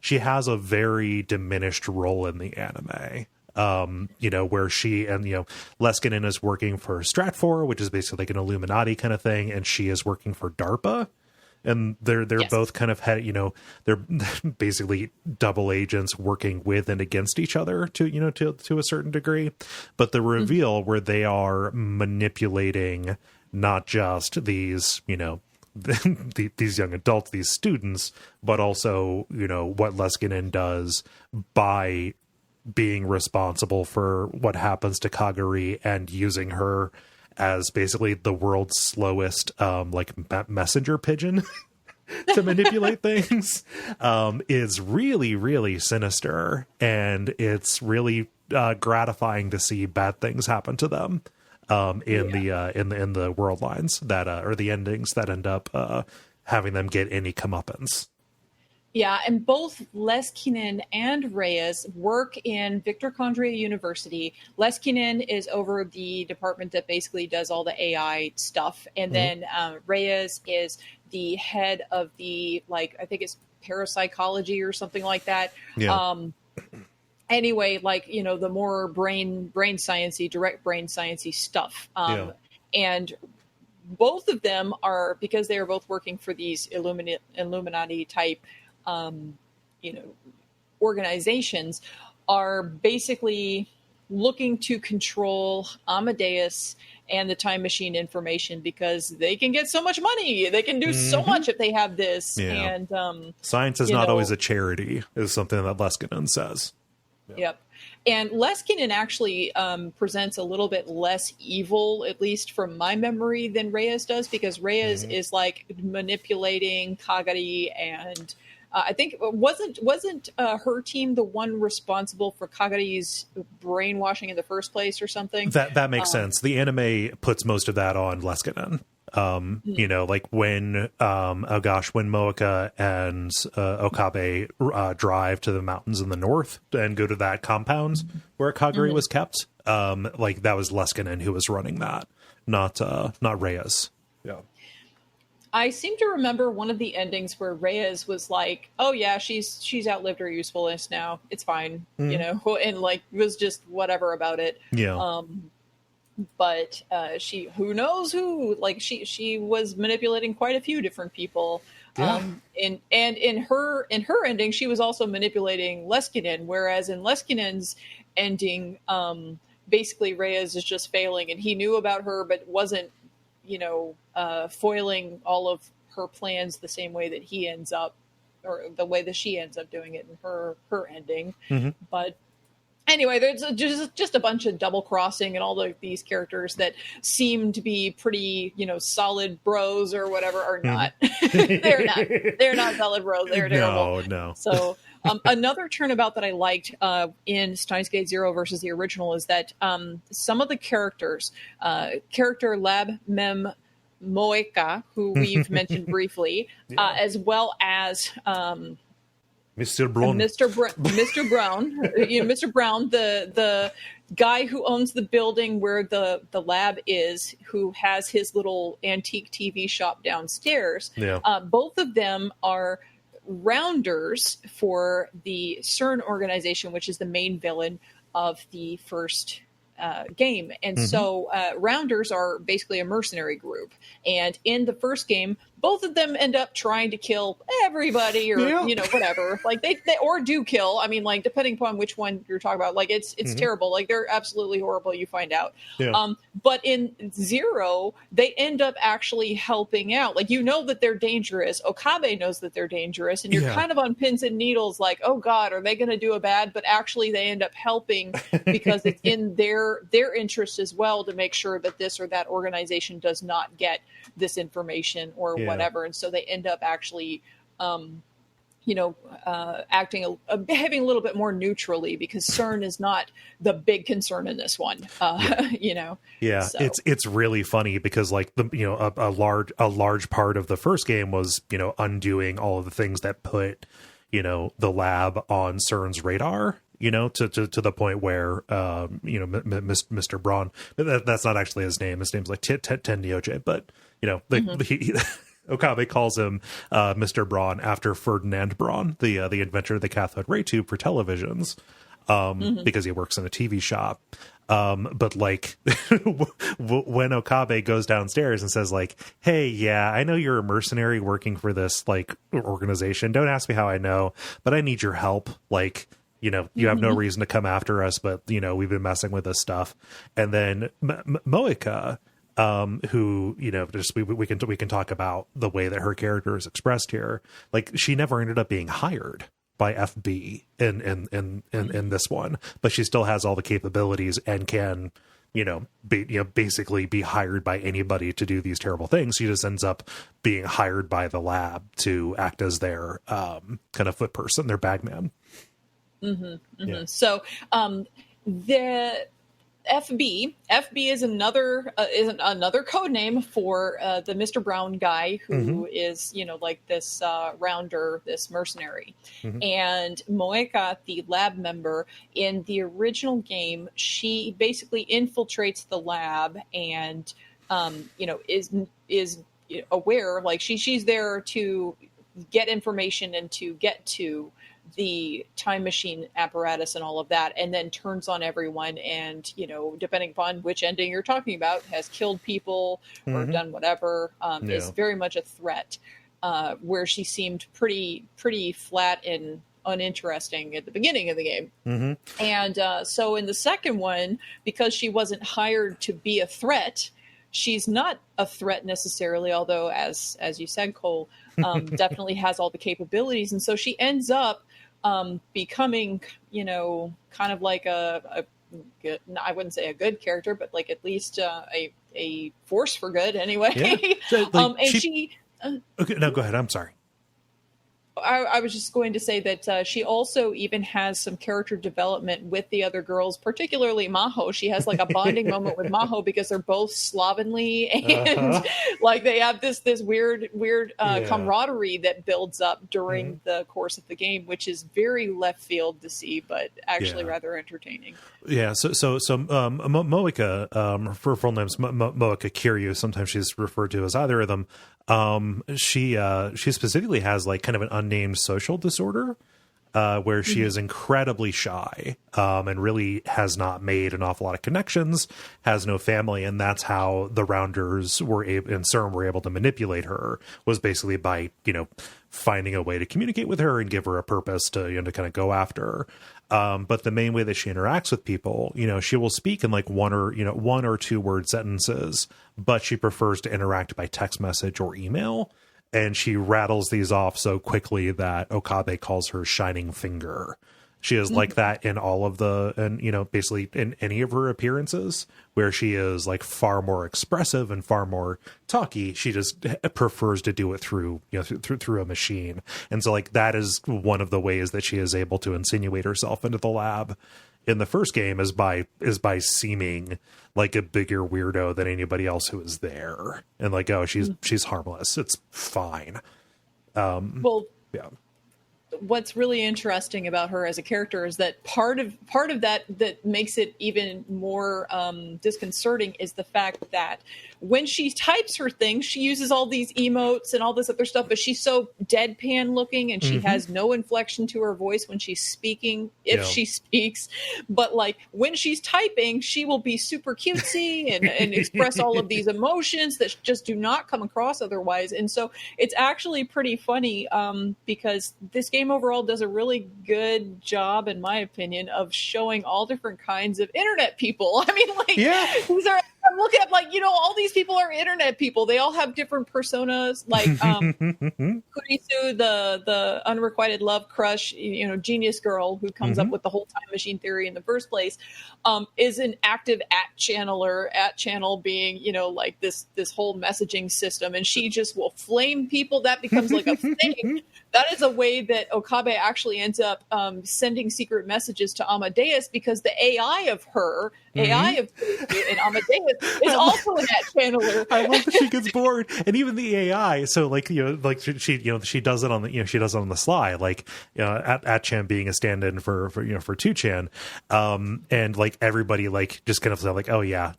She has a very diminished role in the anime. Where she and, Leskinen is working for Stratfor, which is basically like an Illuminati kind of thing, and she is working for DARPA. And they're yes. both kind of they're basically double agents working with and against each other to a certain degree. But the reveal where they are manipulating not just these, these young adults, these students, but also, what Leskinen does by being responsible for what happens to Kagari and using her as basically the world's slowest messenger pigeon to manipulate things is really, really sinister, and it's really gratifying to see bad things happen to them in the world lines that or the endings that end up having them get any comeuppance. Yeah, and both Leskinen and Reyes work in Victor Kondria University. Leskinen is over the department that basically does all the AI stuff. And then Reyes is the head of the, I think it's parapsychology or something like that. Yeah. Anyway, the more brain science-y, direct brain science-y stuff. And both of them are, because they are both working for these Illuminati type organizations, are basically looking to control Amadeus and the time machine information because they can get so much money. They can do so much if they have this. Yeah. And science is not always a charity, is something that Leskinen says. Yeah. Yep. And Leskinen actually presents a little bit less evil, at least from my memory, than Reyes does, because Reyes is manipulating Kagari, and I think wasn't her team the one responsible for Kagari's brainwashing in the first place or something? That makes sense. The anime puts most of that on Leskinen. When Moeka and Okabe drive to the mountains in the north and go to that compound where Kagari was kept, that was Leskinen who was running that, not Reyes. Yeah. I seem to remember one of the endings where Reyes was like, "Oh yeah, she's outlived her usefulness now. It's fine," and was just whatever about it. Yeah. But she, who knows who? She was manipulating quite a few different people. Yeah. In her ending, she was also manipulating Leskinen. Whereas in Leskinen's ending, basically Reyes is just failing, and he knew about her, but wasn't, foiling all of her plans the same way that he ends up, or the way that she ends up doing it in her ending. But anyway, there's just a bunch of double crossing and all these characters that seem to be pretty, solid bros or whatever are not. They're not solid bros. They're terrible. No. So another turnabout that I liked in Steins Gate Zero versus the original is that some of the characters, character Lab Mem Moeka, who we've mentioned briefly, as well as Mr. Brown. Mr. Brown, Mr. Brown, the guy who owns the building where the lab is, who has his little antique TV shop downstairs. Yeah. Both of them are rounders for the CERN organization, which is the main villain of the first game. And so rounders are basically a mercenary group. And in the first game, both of them end up trying to kill everybody, or whatever. They or do kill. I mean, depending upon which one you're talking about. It's terrible. They're absolutely horrible. You find out. Yeah. But in Zero, they end up actually helping out. That they're dangerous. Okabe knows that they're dangerous, and you're kind of on pins and needles. Oh God, are they going to do a bad? But actually, they end up helping because it's in their interest as well to make sure that this or that organization does not get this information or whatever. And so they end up actually behaving a little bit more neutrally, because CERN is not the big concern in this one. Yeah, So. it's really funny because like a large part of the first game was undoing all of the things that put the lab on CERN's radar. To the point where Mr. Braun, that's not actually his name. His name's like Tenryoje, but Okabe calls him Mr. Braun after Ferdinand Braun, the inventor of the cathode ray tube for televisions, because he works in a TV shop. But like when Okabe goes downstairs and says like, hey, yeah, I know you're a mercenary working for this like organization. Don't ask me how I know, but I need your help. Like, you have no reason to come after us, but we've been messing with this stuff. And then Moeka, who just we can talk about the way that her character is expressed here. Like, she never ended up being hired by FB in this one, but she still has all the capabilities and can basically be hired by anybody to do these terrible things. She just ends up being hired by the lab to act as their kind of foot person, their bagman. Yeah. So the FB is another code name for the Mr. Brown guy who is like this rounder, this mercenary. And Moeka, the lab member in the original game, she basically infiltrates the lab and is aware, like she's there to get information and to get to the time machine apparatus and all of that, and then turns on everyone, and depending upon which ending you're talking about, has killed people or done whatever, is very much a threat, where she seemed pretty flat and uninteresting at the beginning of the game. And so in the second one, because she wasn't hired to be a threat, she's not a threat necessarily, although as you said, Kole, definitely has all the capabilities, and so she ends up becoming, kind of like a good, I wouldn't say a good character, but like at least a force for good anyway. Yeah. So, like, and okay, no, go ahead. I'm sorry. I was just going to say that she also even has some character development with the other girls, particularly Maho. She has like a bonding moment with Maho because they're both slovenly and like they have this weird camaraderie that builds up during the course of the game, which is very left field to see, but actually rather entertaining. Yeah. So Moeka, her full name's Moeka Kiryu. Sometimes she's referred to as either of them. She specifically has like kind of an unnamed social disorder, where she is incredibly shy, and really has not made an awful lot of connections, has no family. And that's how the Rounders and CERN were able to manipulate her, was basically by, finding a way to communicate with her and give her a purpose to, to kind of go after. But the main way that she interacts with people, she will speak in like one or two word sentences, but she prefers to interact by text message or email. And she rattles these off so quickly that Okabe calls her Shining Finger. She is like that in all of basically in any of her appearances, where she is like far more expressive and far more talky. She just prefers to do it through a machine. And so like that is one of the ways that she is able to insinuate herself into the lab in the first game, is by seeming like a bigger weirdo than anybody else who is there. And like, oh, she's harmless. It's fine. Well, yeah. What's really interesting about her as a character is that part of that makes it even more disconcerting is the fact that when she types her things, she uses all these emotes and all this other stuff, but she's so deadpan looking, and she has no inflection to her voice when she's speaking, if she speaks. But like when she's typing, she will be super cutesy and express all of these emotions that just do not come across otherwise. And so it's actually pretty funny, because this game overall does a really good job, in my opinion, of showing all different kinds of internet people. I mean, like, these are I'm looking at, like, all these people are internet people. They all have different personas. Like Kurisu, the unrequited love crush, genius girl who comes up with the whole time machine theory in the first place, is an active channeler. At channel being, like this whole messaging system, and she just will flame people. That becomes like a thing. That is a way that Okabe actually ends up sending secret messages to Amadeus, because the AI of her, AI of Kurisu and Amadeus is also an channeler. I love that she gets bored, and even the AI. So like she does it on the she does it on the sly, like At-chan being a stand-in for 2chan, and like everybody like just kind of like, oh yeah,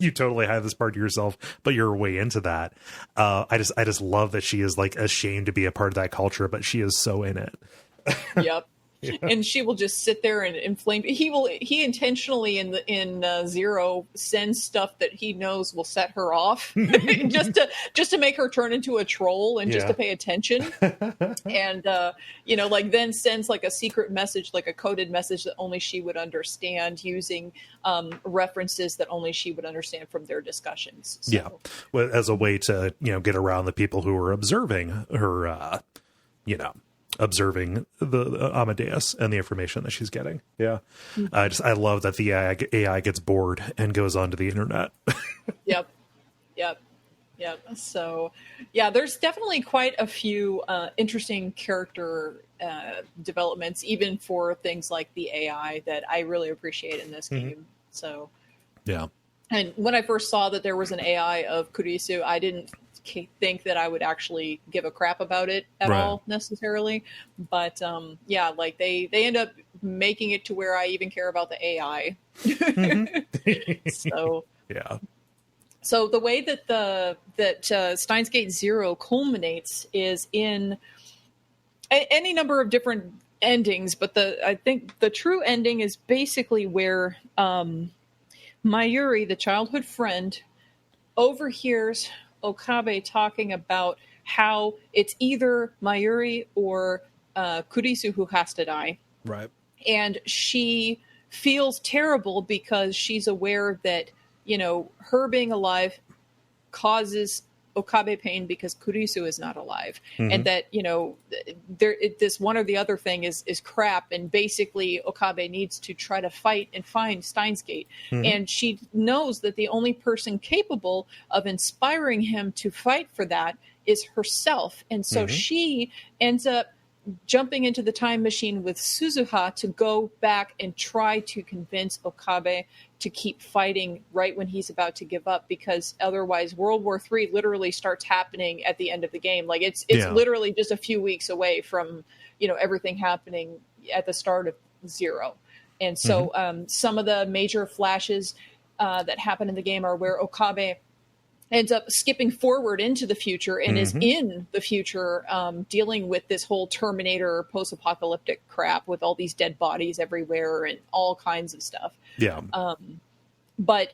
you totally have this part to yourself, but you're way into that. I just love that she is like ashamed to be a part of that culture, but she is so in it. Yep. Yeah. And she will just sit there and inflame. He intentionally in Zero sends stuff that he knows will set her off, just to make her turn into a troll and just to pay attention. And like then sends like a secret message, like a coded message that only she would understand, using references that only she would understand from their discussions. So. Yeah, well, as a way to get around the people who are observing her. Observing the Amadeus and the information that she's getting. Yeah. I love that the AI gets bored and goes onto the internet. Yep. So yeah, there's definitely quite a few interesting character developments, even for things like the AI, that I really appreciate in this game. So yeah. And when I first saw that there was an AI of Kurisu, I didn't think that I would actually give a crap about it at all necessarily, but like they end up making it to where I even care about the AI. So yeah. So the way that Steins Gate Zero culminates is in any number of different endings, but I think the true ending is basically where Mayuri, the childhood friend, overhears Okabe talking about how it's either Mayuri or Kurisu who has to die. Right. And she feels terrible because she's aware that, her being alive causes Okabe pain because Kurisu is not alive. And that, this one or the other thing is crap. And basically Okabe needs to try to fight and find Steins Gate. And she knows that the only person capable of inspiring him to fight for that is herself. And so she ends up jumping into the time machine with Suzuha to go back and try to convince Okabe to keep fighting right when he's about to give up, because otherwise World War III literally starts happening at the end of the game. Like it's literally just a few weeks away from, everything happening at the start of Zero. And so some of the major flashes that happen in the game are where Okabe ends up skipping forward into the future and is in the future dealing with this whole Terminator post-apocalyptic crap with all these dead bodies everywhere and all kinds of stuff. Yeah. But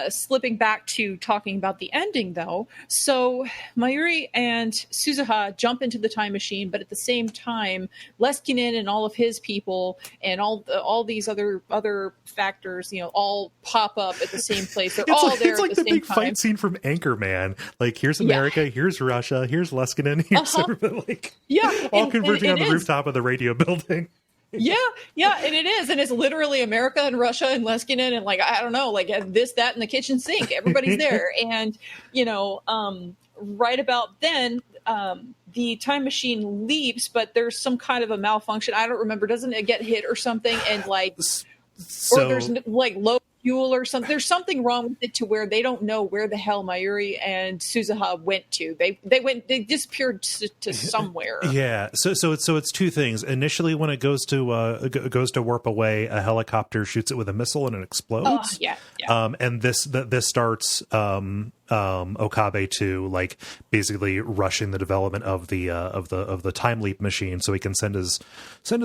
slipping back to talking about the ending, though, so Mayuri and Suzuha jump into the time machine, but at the same time, Leskinen and all of his people and all these other factors, all pop up at the same place. They're all there at the same time. It's like the big fight scene from Anchorman. Like, here's America, here's Russia, here's Leskinen, here's everybody. Like, all converging on the rooftop of the radio building. Yeah, and it is, and it's literally America and Russia and Leskinen and like I don't know, like this, that, and the kitchen sink. Everybody's there, and right about then, the time machine leaves, but there's some kind of a malfunction. I don't remember. Doesn't it get hit or something? And like, or there's like low fuel or something. There's something wrong with it to where they don't know where the hell Mayuri and Suzuha went to. They disappeared to somewhere. Yeah. So it's two things. Initially, when it goes to warp away, a helicopter shoots it with a missile and it explodes. Yeah. And this starts Okabe to like basically rushing the development of the time leap machine, so he can send his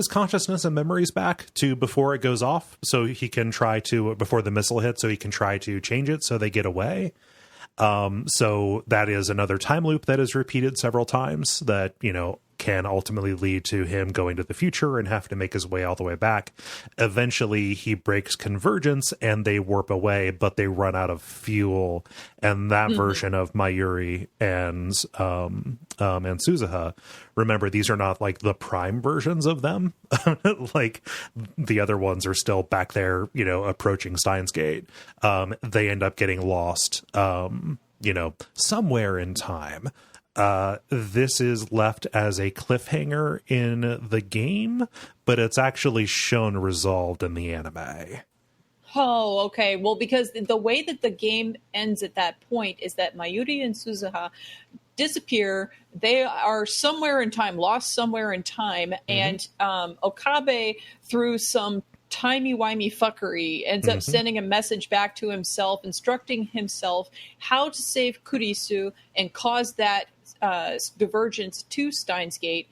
consciousness and memories back to before it goes off, so he can try to before the missile hits, so he can try to change it so they get away. So that is another time loop that is repeated several times that can ultimately lead to him going to the future and have to make his way all the way back. Eventually, he breaks convergence and they warp away, but they run out of fuel. And that version of Mayuri and Suzuha, remember, these are not like the prime versions of them. Like the other ones are still back there, approaching Steins Gate. They end up getting lost, somewhere in time. This is left as a cliffhanger in the game, but it's actually shown resolved in the anime. Oh, okay. Well, because the way that the game ends at that point is that Mayuri and Suzuha disappear. They are somewhere in time, lost somewhere in time, and Okabe, through some timey-wimey fuckery, ends up sending a message back to himself, instructing himself how to save Kurisu and cause that divergence to Steins Gate.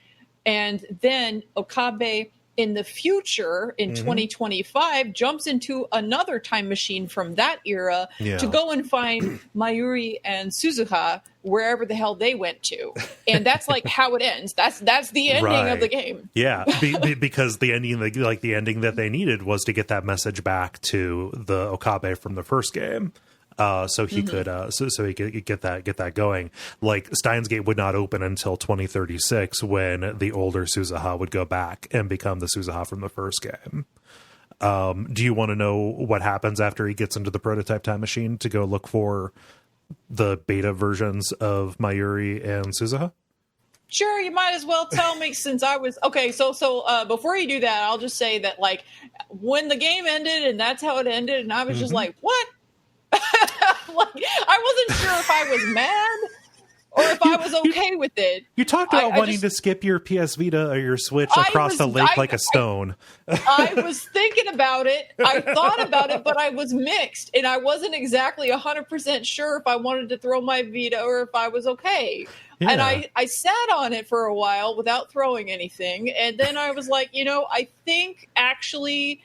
And then Okabe, in the future, in 2025, jumps into another time machine from that era to go and find Mayuri and Suzuha wherever the hell they went to. And that's like how it ends. That's the ending of the game. Yeah, because the ending, the ending that they needed was to get that message back to the Okabe from the first game. So he could, so he could get that going. Like Steins Gate would not open until 2036, when the older Suzuha would go back and become the Suzuha from the first game. Do you want to know what happens after he gets into the prototype time machine to go look for the beta versions of Mayuri and Suzuha? Sure, you might as well tell me, since I was okay. So before you do that, I'll just say that, like, when the game ended and that's how it ended, and I was just like, what? Like, I wasn't sure if I was mad or if I was okay with it. You talked about wanting to skip your PS Vita or your Switch across the lake like a stone. I was thinking about it. I thought about it, but I was mixed, and I wasn't exactly 100% sure if I wanted to throw my Vita or if I was okay. Yeah. And I sat on it for a while without throwing anything, and then I was like, I think actually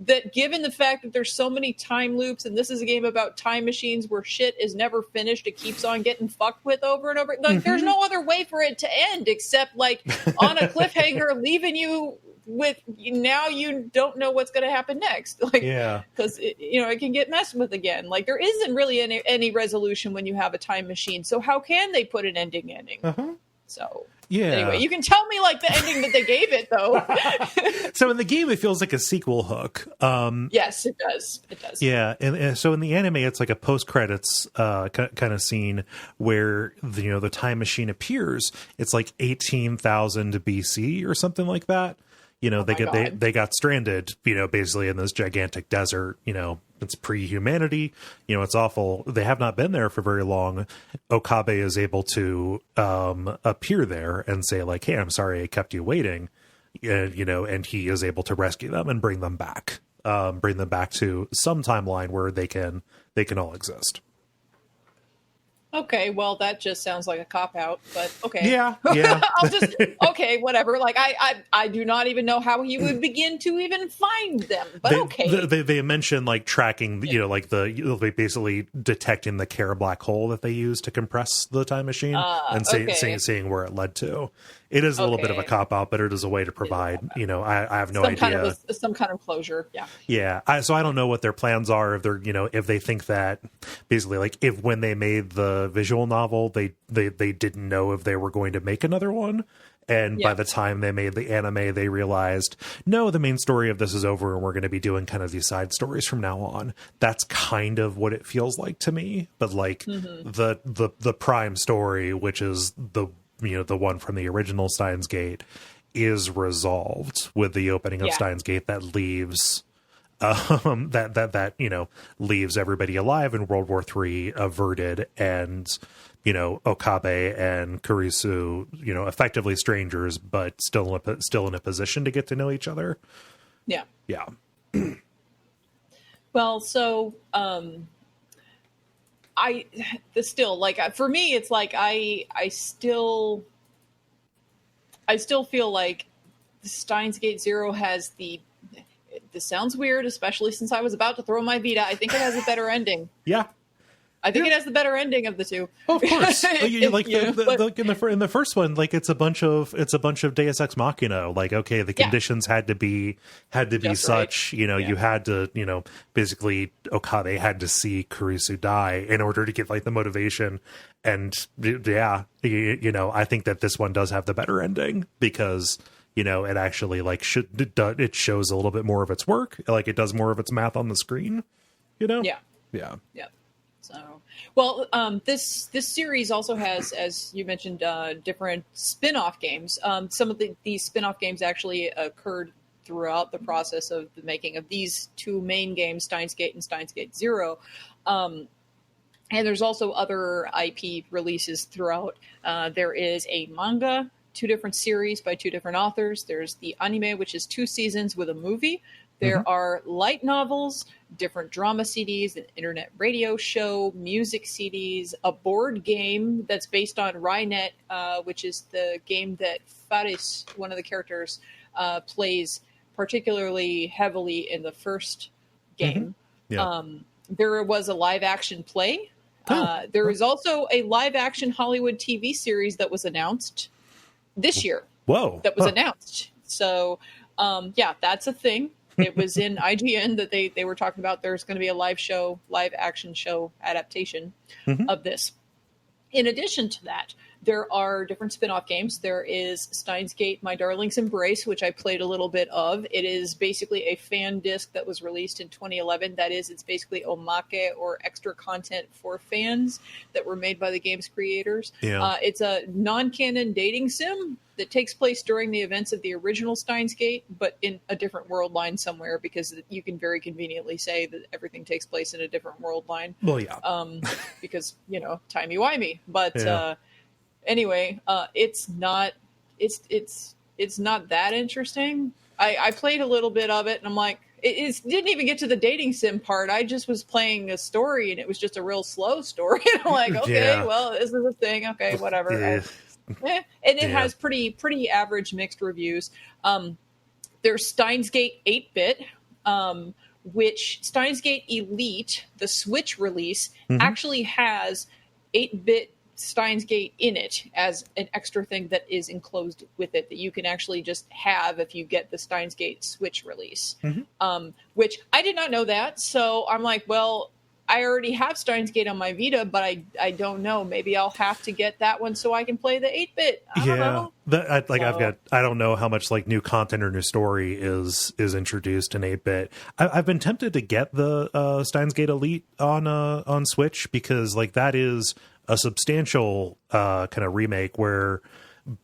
that given the fact that there's so many time loops, and this is a game about time machines where shit is never finished, it keeps on getting fucked with over and over. Like, there's no other way for it to end except like on a cliffhanger, leaving you with, now you don't know what's going to happen next. Like, because it can get messed with again. Like, there isn't really any resolution when you have a time machine. So how can they put an ending? So. Yeah. Anyway, you can tell me like the ending that they gave it, though. So in the game, it feels like a sequel hook. Yes, it does. It does. Yeah, and so in the anime, it's like a post-credits kind of scene where the time machine appears. It's like 18,000 BC or something like that. They got stranded, basically in this gigantic desert. It's pre-humanity. It's awful. They have not been there for very long. Okabe is able to appear there and say, like, hey, I'm sorry I kept you waiting. And he is able to rescue them and bring them back to some timeline where they can all exist. Okay, well, that just sounds like a cop-out, but okay. Yeah. I'll just, okay, whatever. Like, I do not even know how he would begin to even find them, but okay. They mention, like, tracking, basically detecting the Care black hole that they use to compress the time machine and seeing where it led to. It is a little bit of a cop-out, but it is a way to provide, I have no idea. Some kind of closure, yeah. Yeah, so I don't know what their plans are, if they're, if they think that, basically, like, if when they made the visual novel, they didn't know if they were going to make another one. And by the time they made the anime, they realized, no, the main story of this is over, and we're going to be doing kind of these side stories from now on. That's kind of what it feels like to me. But, like, the prime story, which is the one from the original Steins Gate, is resolved with the opening of Steins Gate that leaves leaves everybody alive in World War III averted, and Okabe and Kurisu effectively strangers, but still in a position to get to know each other. Yeah. Well, so for me, it's like I still feel like Steins Gate Zero has this sounds weird, especially since I was about to throw my Vita. I think it has a better ending. Yeah. I think it has the better ending of the two. Oh, of course. Like in the first one, like it's a bunch of Deus Ex Machina. Like, okay, the conditions had to be just such, right. You had to, basically Okabe had to see Kurisu die in order to get like the motivation. And I think that this one does have the better ending because, it actually like it shows a little bit more of its work. Like it does more of its math on the screen, Yeah. So, well, this series also has, as you mentioned, different spin-off games. Some of these spin-off games actually occurred throughout the process of the making of these two main games, Steins Gate and Steins Gate Zero. And there's also other IP releases throughout. There is a manga, 2 different series by 2 different authors. There's the anime, which is 2 seasons with a movie. There are light novels, different drama CDs, an internet radio show, music CDs, a board game that's based on Rynet, which is the game that Faris, one of the characters, plays particularly heavily in the first game. There was a live-action play. There is also a live-action Hollywood TV series that was announced this year. That was announced. So, that's a thing. It was in IGN that they were talking about there's going to be a live action show adaptation of this. In addition to that, there are different spin-off games. There is Steins Gate, My Darling's Embrace, which I played a little bit of. It is basically a fan disc that was released in 2011. That is, it's basically omake or extra content for fans that were made by the game's creators. It's a non-canon dating sim that takes place during the events of the original Steins Gate, but in a different world line somewhere, because you can very conveniently say that everything takes place in a different world line. Well, yeah. Because, timey-wimey. But anyway, it's not that interesting. I played a little bit of it, and I'm like, it didn't even get to the dating sim part. I just was playing a story, and it was just a real slow story. And I'm like, okay, well, this is a thing. Okay, whatever. And it has pretty average mixed reviews. There's Steins Gate 8-bit, which Steins Gate Elite, the Switch release, actually has 8-bit Steins Gate in it as an extra thing that is enclosed with it that you can actually just have if you get the Steins Gate Switch release, which I did not know that. So I'm like, well, I already have Steins Gate on my Vita, but I don't know. Maybe I'll have to get that one so I can play the 8-bit. I don't know. I don't know how much like new content or new story is introduced in 8-bit. I've been tempted to get the Steins Gate Elite on Switch because like that is a substantial kind of remake where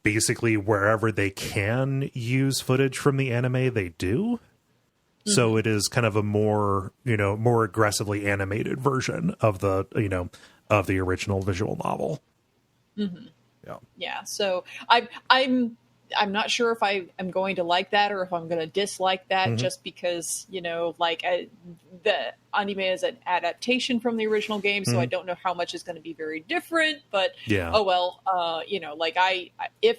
basically wherever they can use footage from the anime, they do. So it is kind of a more aggressively animated version of the original visual novel. Yeah. So I'm not sure if I am going to like that or if I'm going to dislike that just because, the anime is an adaptation from the original game. So I don't know how much is going to be very different, but if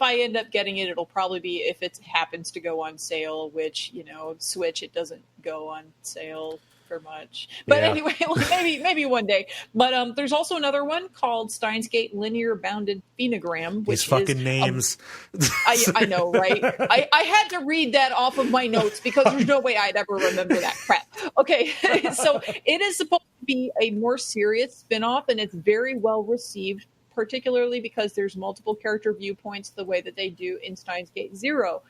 I end up getting it, it'll probably be if it happens to go on sale, which, Switch, it doesn't go on sale for much, but anyway, maybe one day. But there's also another one called Steins Gate Linear Bounded Phenogram, which these fucking names. I know, right? I had to read that off of my notes because there's no way I'd ever remember that crap. Okay, so it is supposed to be a more serious spin-off, and it's very well received, particularly because there's multiple character viewpoints the way that they do in Steins Gate Zero.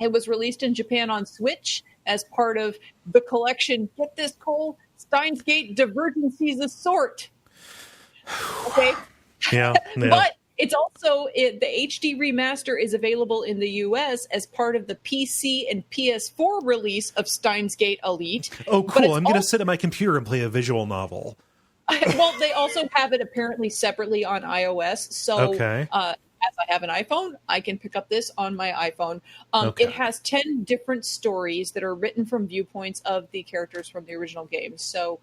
It was released in Japan on Switch as part of the collection, get this, Kole, Steins Gate Divergencies of Sort. Okay? Yeah. But it's also, the HD remaster is available in the US as part of the PC and PS4 release of Steins Gate Elite. Oh, cool. I'm going to sit at my computer and play a visual novel. Well, they also have it apparently separately on iOS. So as I have an iPhone, I can pick up this on my iPhone. It has 10 different stories that are written from viewpoints of the characters from the original game. So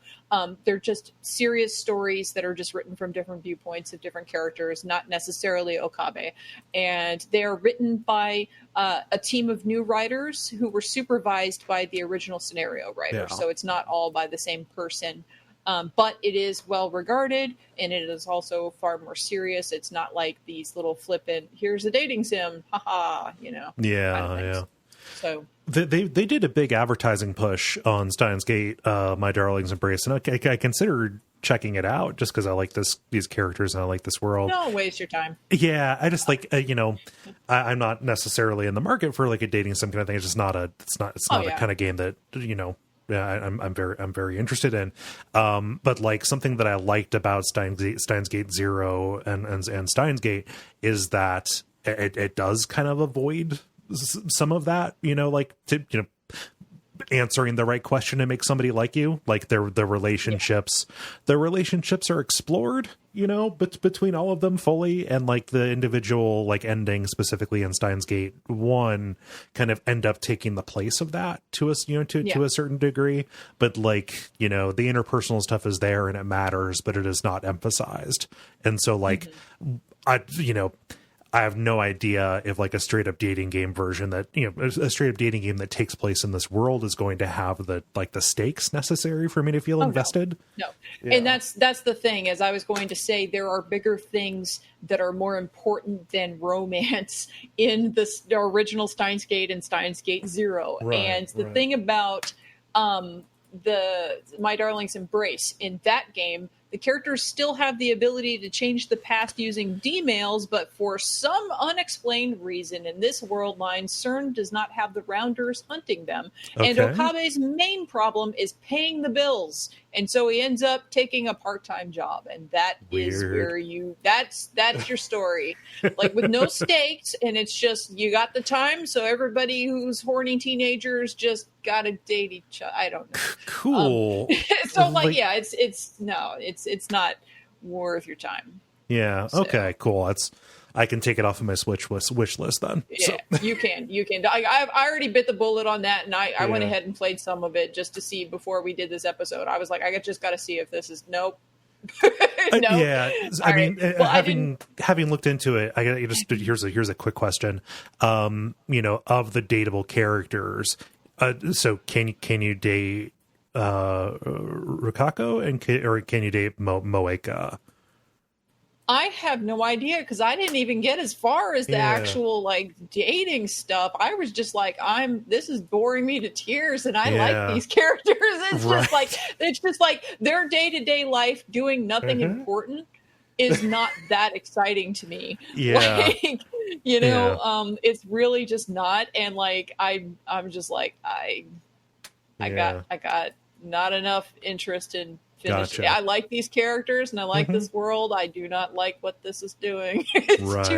they're just serious stories that are just written from different viewpoints of different characters, not necessarily Okabe. And they are written by a team of new writers who were supervised by the original scenario writer. So it's not all by the same person. But it is well regarded, and it is also far more serious. It's not like these little flippant, here's a dating sim, haha, kind of things. So they did a big advertising push on Steins Gate, My Darling's Embrace, and I considered checking it out just because I like these characters and I like this world. Don't waste your time. Yeah, I just like I'm not necessarily in the market for like a dating sim kind of thing. It's just not a a kind of game that I'm very interested in. But like something that I liked about Steins Gate 0 and Steins Gate is that it does kind of avoid some of that, answering the right question to make somebody like you. Like the relationships are explored, between all of them fully, and like the individual like ending specifically in Steins Gate 1 kind of end up taking the place of that to us, to a certain degree. But like, the interpersonal stuff is there and it matters, but it is not emphasized. And so like I have no idea if like a straight up dating game version that, a straight up dating game that takes place in this world is going to have the stakes necessary for me to feel invested. No. Yeah. And that's the thing, as I was going to say, there are bigger things that are more important than romance in the original Steins Gate and Steins Gate 0. And the thing about the My Darling's Embrace, in that game, the characters still have the ability to change the past using D-mails, but for some unexplained reason in this world line, CERN does not have the Rounders hunting them. Okay. And Okabe's main problem is paying the bills. And so he ends up taking a part-time job. And that is where that's your story. Like with no stakes, and it's just, you got the time, so everybody who's horny teenagers just gotta date each other. I don't know. Cool. So it's not worth your time. Yeah. So. Okay. Cool. I can take it off of my wish list then. Yeah, so. You can. I already bit the bullet on that, and I went ahead and played some of it just to see before we did this episode. I was like, I just got to see if this is nope. No. Yeah, I mean, having looked into it, here's a quick question. Of the dateable characters, so can you date Rikako or can you date Moeka? I have no idea, because I didn't even get as far as the actual like dating stuff. I was just like, this is boring me to tears, and I like these characters. It's just like their day-to-day life doing nothing important is not that exciting to me. Yeah. It's really just not. And like I'm just like I got not enough interest in finish. Gotcha. I like these characters and I like this world. I do not like what this is doing. It's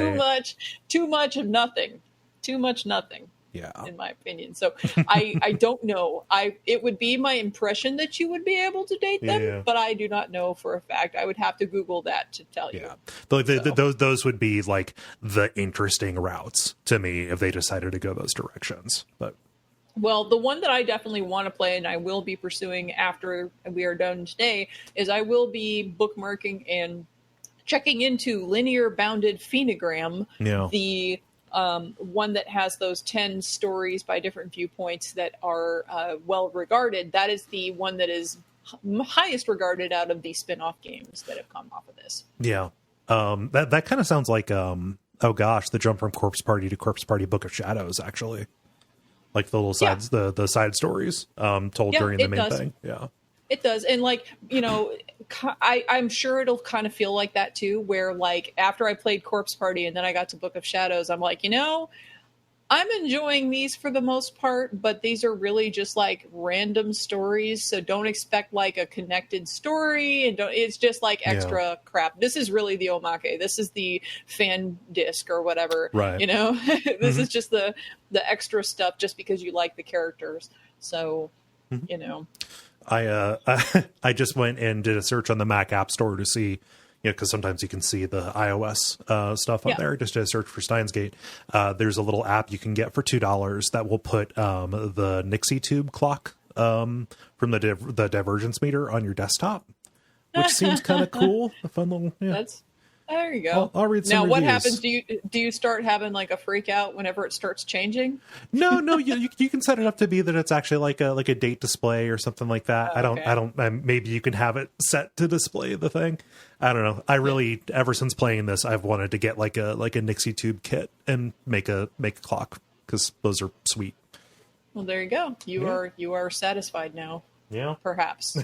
too much of nothing. Too much nothing. Yeah. In my opinion. So I don't know. It would be my impression that you would be able to date them, but I do not know for a fact. I would have to Google that to tell you. Those would be like the interesting routes to me if they decided to go those directions. But well, the one that I definitely want to play and I will be pursuing after we are done today is I will be bookmarking and checking into Linear Bounded Phoenogram, the one that has those 10 stories by different viewpoints that are well regarded. That is the one that is highest regarded out of the spin-off games that have come off of this. Yeah. That kind of sounds like, the jump from Corpse Party to Corpse Party Book of Shadows, actually. Like the little sides, the side stories told during the main thing. Yeah, it does. And like, I'm sure it'll kind of feel like that too, where like after I played Corpse Party and then I got to Book of Shadows, I'm like, I'm enjoying these for the most part, but these are really just like random stories. So don't expect like a connected story, and it's just like extra crap. This is really the omake. This is the fan disc or whatever. Right. This is just the extra stuff just because you like the characters. So, I just went and did a search on the Mac App Store to see. Because sometimes you can see the iOS stuff up there. Just to search for Steins Gate. There's a little app you can get for $2 that will put the Nixie tube clock from the divergence meter on your desktop, which seems kind of cool. A fun little. Yeah. There you go. I'll read some now, reviews. what happens? Do you start having like a freak out whenever it starts changing? No, you can set it up to be that it's actually like a date display or something like that. Oh, I don't. Maybe you can have it set to display the thing. I don't know. I really, ever since playing this, I've wanted to get like a Nixie tube kit and make a clock, because those are sweet. Well, there you go. You are satisfied now. Yeah, perhaps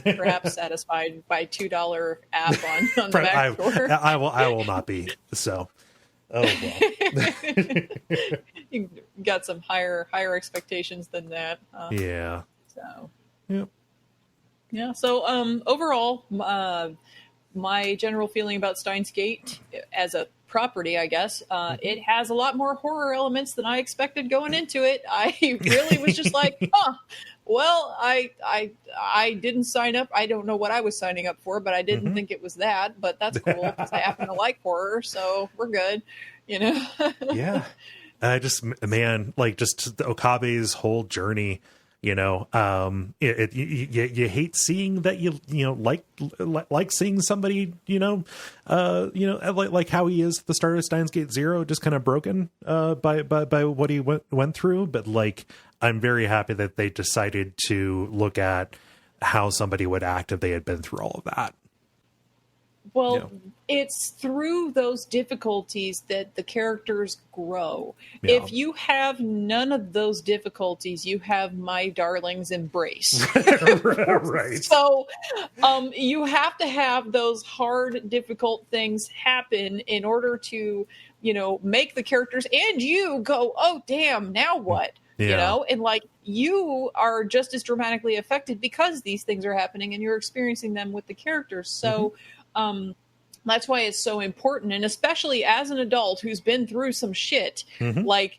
satisfied by $2 app on the Mac Store. I will not be. So, oh well. You got some higher expectations than that. Yeah. So. Yep. Yeah. So overall, my general feeling about Steins Gate as a property, I guess, it has a lot more horror elements than I expected going into it. I really was just like, well, I didn't sign up. I don't know what I was signing up for, but I didn't think it was that. But that's cool because I happen to like horror, so we're good, you know. Yeah, I just, man, like just Okabe's whole journey. You know, you hate seeing that you like seeing somebody like how he is at the start of Steins Gate Zero, just kind of broken by what he went through. But like, I'm very happy that they decided to look at how somebody would act if they had been through all of that. Well, it's through those difficulties that the characters grow. Yeah. If you have none of those difficulties, you have my darling's embrace. Right. So you have to have those hard, difficult things happen in order to, make the characters and you go, oh, damn, now what? Yeah. And like you are just as dramatically affected because these things are happening and you're experiencing them with the characters. So, that's why it's so important. And especially as an adult who's been through some shit, like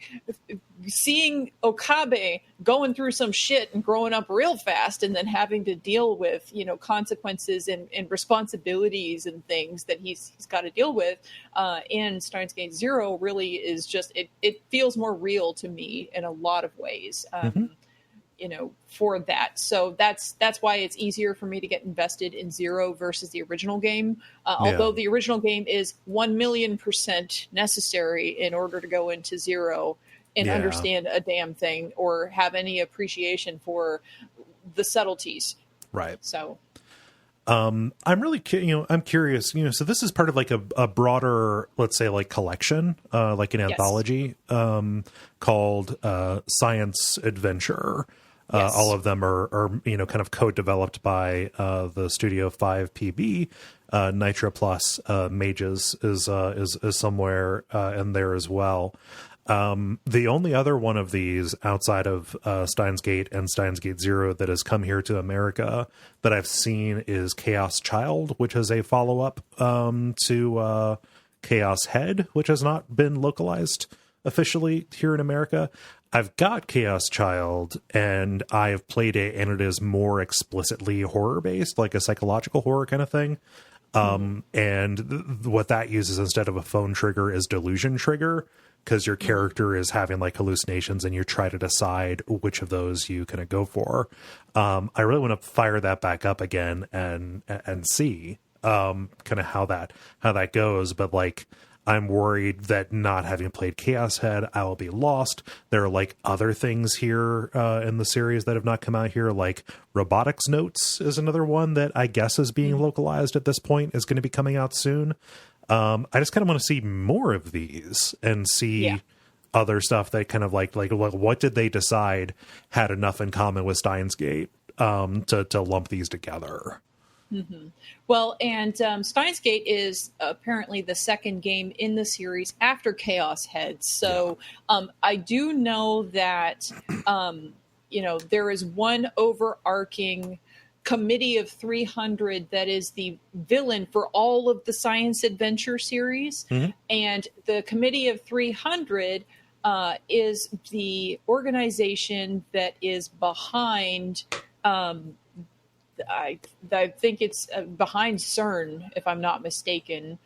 seeing Okabe going through some shit and growing up real fast and then having to deal with, consequences and responsibilities and things that he's got to deal with in Steins Gate Zero really is just, it feels more real to me in a lot of ways. For that. So that's why it's easier for me to get invested in Zero versus the original game. Although the original game is 1,000,000% necessary in order to go into Zero and understand a damn thing or have any appreciation for the subtleties. Right. So I'm really, I'm curious, so this is part of like a broader, let's say like collection, like an anthology, called, Science Adventure. All of them are kind of co-developed by the Studio 5 PB. Nitro Plus Mages is somewhere in there as well. The only other one of these outside of Steins Gate and Steins Gate Zero that has come here to America that I've seen is Chaos Child, which is a follow-up to Chaos Head, which has not been localized officially here in America. I've got Chaos Child and I've played it, and it is more explicitly horror based, like a psychological horror kind of thing. And what that uses instead of a phone trigger is delusion trigger, because your character is having like hallucinations and you try to decide which of those you kind of go for. I really want to fire that back up again and see kind of how that goes. But like, I'm worried that not having played Chaos Head, I will be lost. There are like other things here in the series that have not come out here, like Robotics Notes is another one that I guess is being localized at this point, is going to be coming out soon. I just kind of want to see more of these and see other stuff that kind of like what did they decide had enough in common with Steins Gate to lump these together. Well, and Steins Gate is apparently the second game in the series after Chaos Head. So I do know that, there is one overarching committee of 300 that is the villain for all of the Science Adventure series. And the committee of 300 is the organization that is behind... I think it's behind CERN, if I'm not mistaken,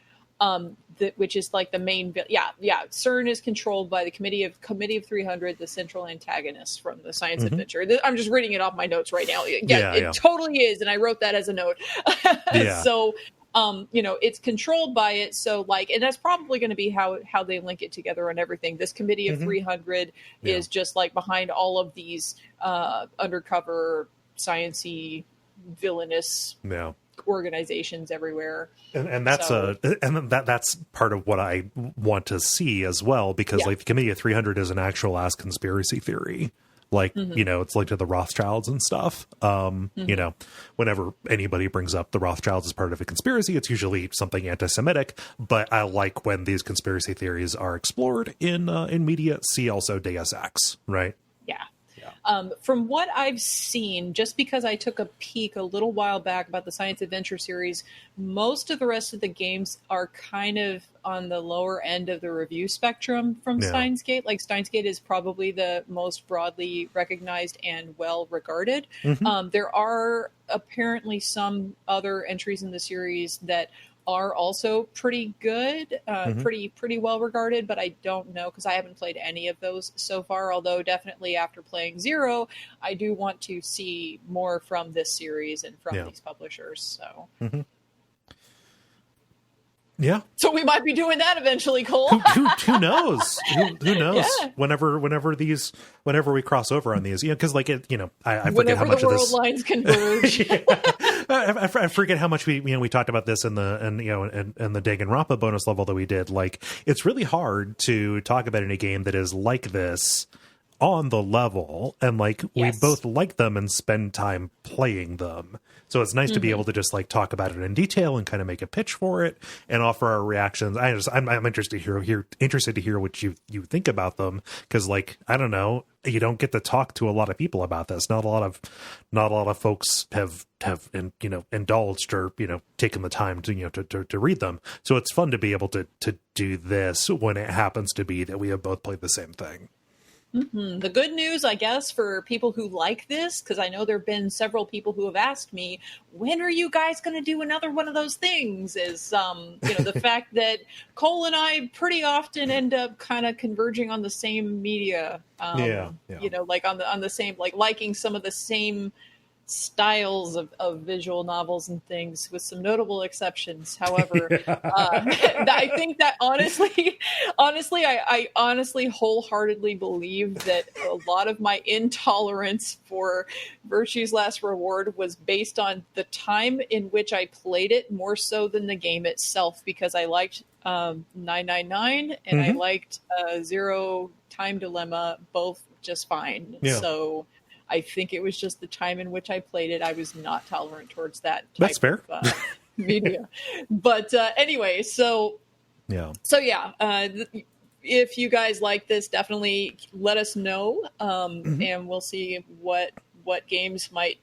which is like the main. CERN is controlled by the committee of 300, the central antagonist from the Science Adventure. I'm just reading it off my notes right now. It totally is, and I wrote that as a note. So it's controlled by it. So like, and that's probably going to be how they link it together and everything. This committee of 300 is just like behind all of these undercover science-y villainous organizations everywhere. And that's that's part of what I want to see as well, because like the Committee of 300 is an actual ass conspiracy theory. Like, it's linked to the Rothschilds and stuff. Whenever anybody brings up the Rothschilds as part of a conspiracy, it's usually something anti-Semitic. But I like when these conspiracy theories are explored in media. See also Deus Ex, right? Yeah. From what I've seen, just because I took a peek a little while back about the Science Adventure series, most of the rest of the games are kind of on the lower end of the review spectrum from Steins Gate. Like Steins Gate is probably the most broadly recognized and well regarded. There are apparently some other entries in the series that are also pretty good, pretty well regarded, but I don't know because I haven't played any of those so far. Although definitely after playing Zero, I do want to see more from this series and from these publishers. So, so we might be doing that eventually, Cole. Who knows? Who knows? Yeah. Whenever we cross over on these, because like I forget how much the of world this lines converge. I forget how much we talked about this in the and the Danganronpa bonus level that we did. Like, it's really hard to talk about any game that is like this on the level, and like we both like them and spend time playing them. So it's nice to be able to just like talk about it in detail and kind of make a pitch for it and offer our reactions. I'm interested to hear what you think about them, because like, I don't know, you don't get to talk to a lot of people about this. Not a lot of folks have indulged or taken the time to read them. So it's fun to be able to do this when it happens to be that we have both played the same thing. The good news, I guess, for people who like this, because I know there have been several people who have asked me, when are you guys going to do another one of those things, is the fact that Kole and I pretty often end up kind of converging on the same media. Like on the same, like liking some of the same styles of visual novels and things, with some notable exceptions. However, I think that honestly, I honestly wholeheartedly believe that a lot of my intolerance for Virtue's Last Reward was based on the time in which I played it more so than the game itself, because I liked 999 and I liked Zero Time Dilemma both just fine. So I think it was just the time in which I played it. I was not tolerant towards that type That's fair. of media. But anyway, if you guys like this, definitely let us know, and we'll see what games might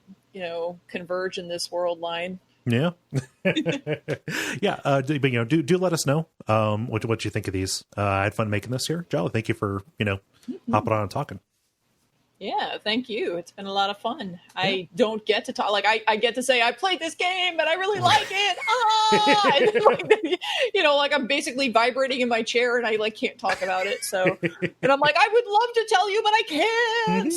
converge in this world line. Do let us know what you think of these. I had fun making this here. Jala, thank you for hopping on and talking. Yeah, thank you. It's been a lot of fun. I don't get to talk. Like, I get to say, I played this game and I really like it. And then, like I'm basically vibrating in my chair and I like can't talk about it. So, and I'm like, I would love to tell you, but I can't.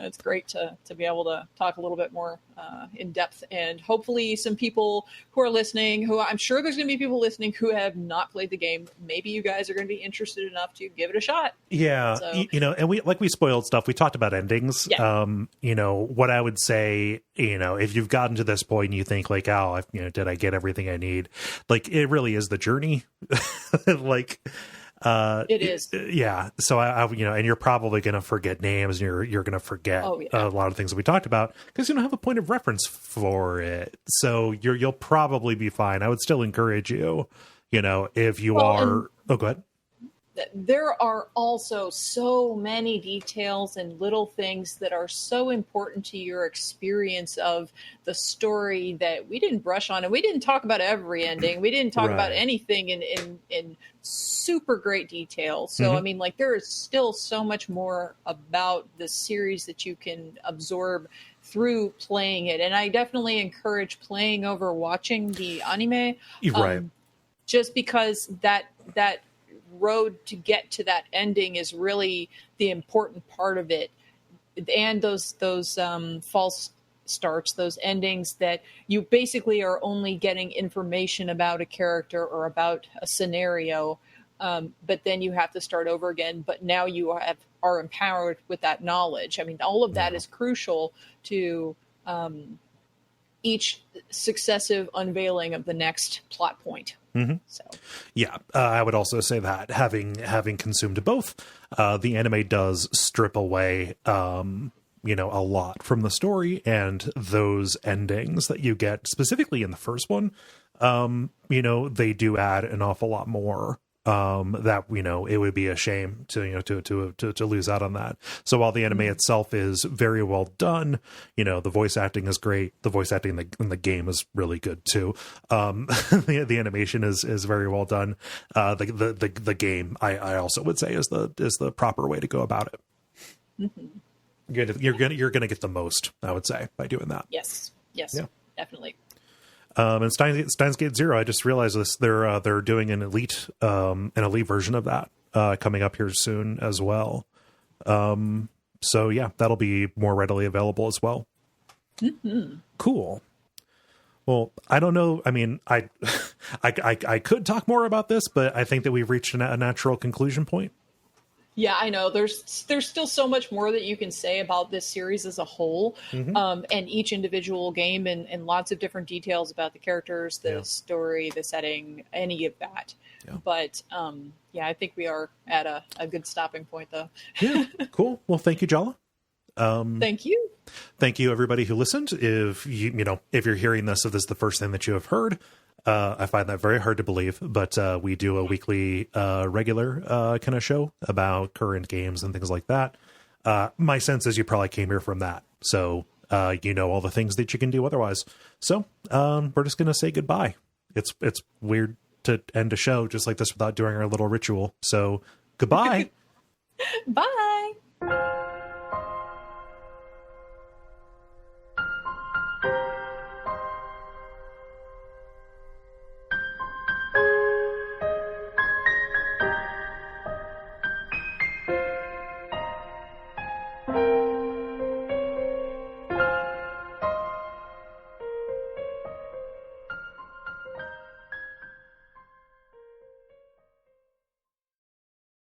It's great to be able to talk a little bit more in depth, and hopefully some people who are listening, who I'm sure there's going to be people listening who have not played the game. Maybe you guys are going to be interested enough to give it a shot. Yeah. So, and we spoiled stuff. We talked about endings. What I would say, if you've gotten to this point and you think like, oh, did I get everything I need? Like, it really is the journey. It is. Yeah. So and you're probably going to forget names, and you're going to forget a lot of things that we talked about because you don't have a point of reference for it. So you'll probably be fine. I would still encourage you, if you are. Oh, go ahead. There are also so many details and little things that are so important to your experience of the story that we didn't brush on, and we didn't talk about every ending. We didn't talk about anything in super great detail. So, I mean, like, there is still so much more about the series that you can absorb through playing it. And I definitely encourage playing over watching the anime. Just because that road to get to that ending is really the important part of it, and those false starts, those endings that you basically are only getting information about a character or about a scenario, but then you have to start over again. But now you are empowered with that knowledge. I mean, all of that is crucial to each successive unveiling of the next plot point. Mm-hmm. So, yeah, I would also say that having consumed both, the anime does strip away, a lot from the story, and those endings that you get specifically in the first one, they do add an awful lot more. That it would be a shame to lose out on that. So while the anime itself is very well done, the voice acting is great. The voice acting in the game is really good too. The animation is very well done. The game I also would say is the proper way to go about it. Mm-hmm. You're gonna get the most, I would say, by doing that. Yes, yeah. Definitely. And Steins Gate Zero, I just realized this. They're doing an elite version of that coming up here soon as well. So yeah, that'll be more readily available as well. Mm-hmm. Cool. Well, I don't know. I mean, I could talk more about this, but I think that we've reached a natural conclusion point. Yeah, I know. There's still so much more that you can say about this series as a whole, and each individual game, and lots of different details about the characters, the story, the setting, any of that. Yeah. But I think we are at a good stopping point, though. Yeah, cool. Well, thank you, Jala. Thank you. Thank you, everybody who listened. If if you're hearing this, if this is the first thing that you have heard, I find that very hard to believe, but we do a weekly regular kind of show about current games and things like that. My sense is you probably came here from that. So all the things that you can do otherwise. So we're just going to say goodbye. It's weird to end a show just like this without doing our little ritual. So goodbye. Bye.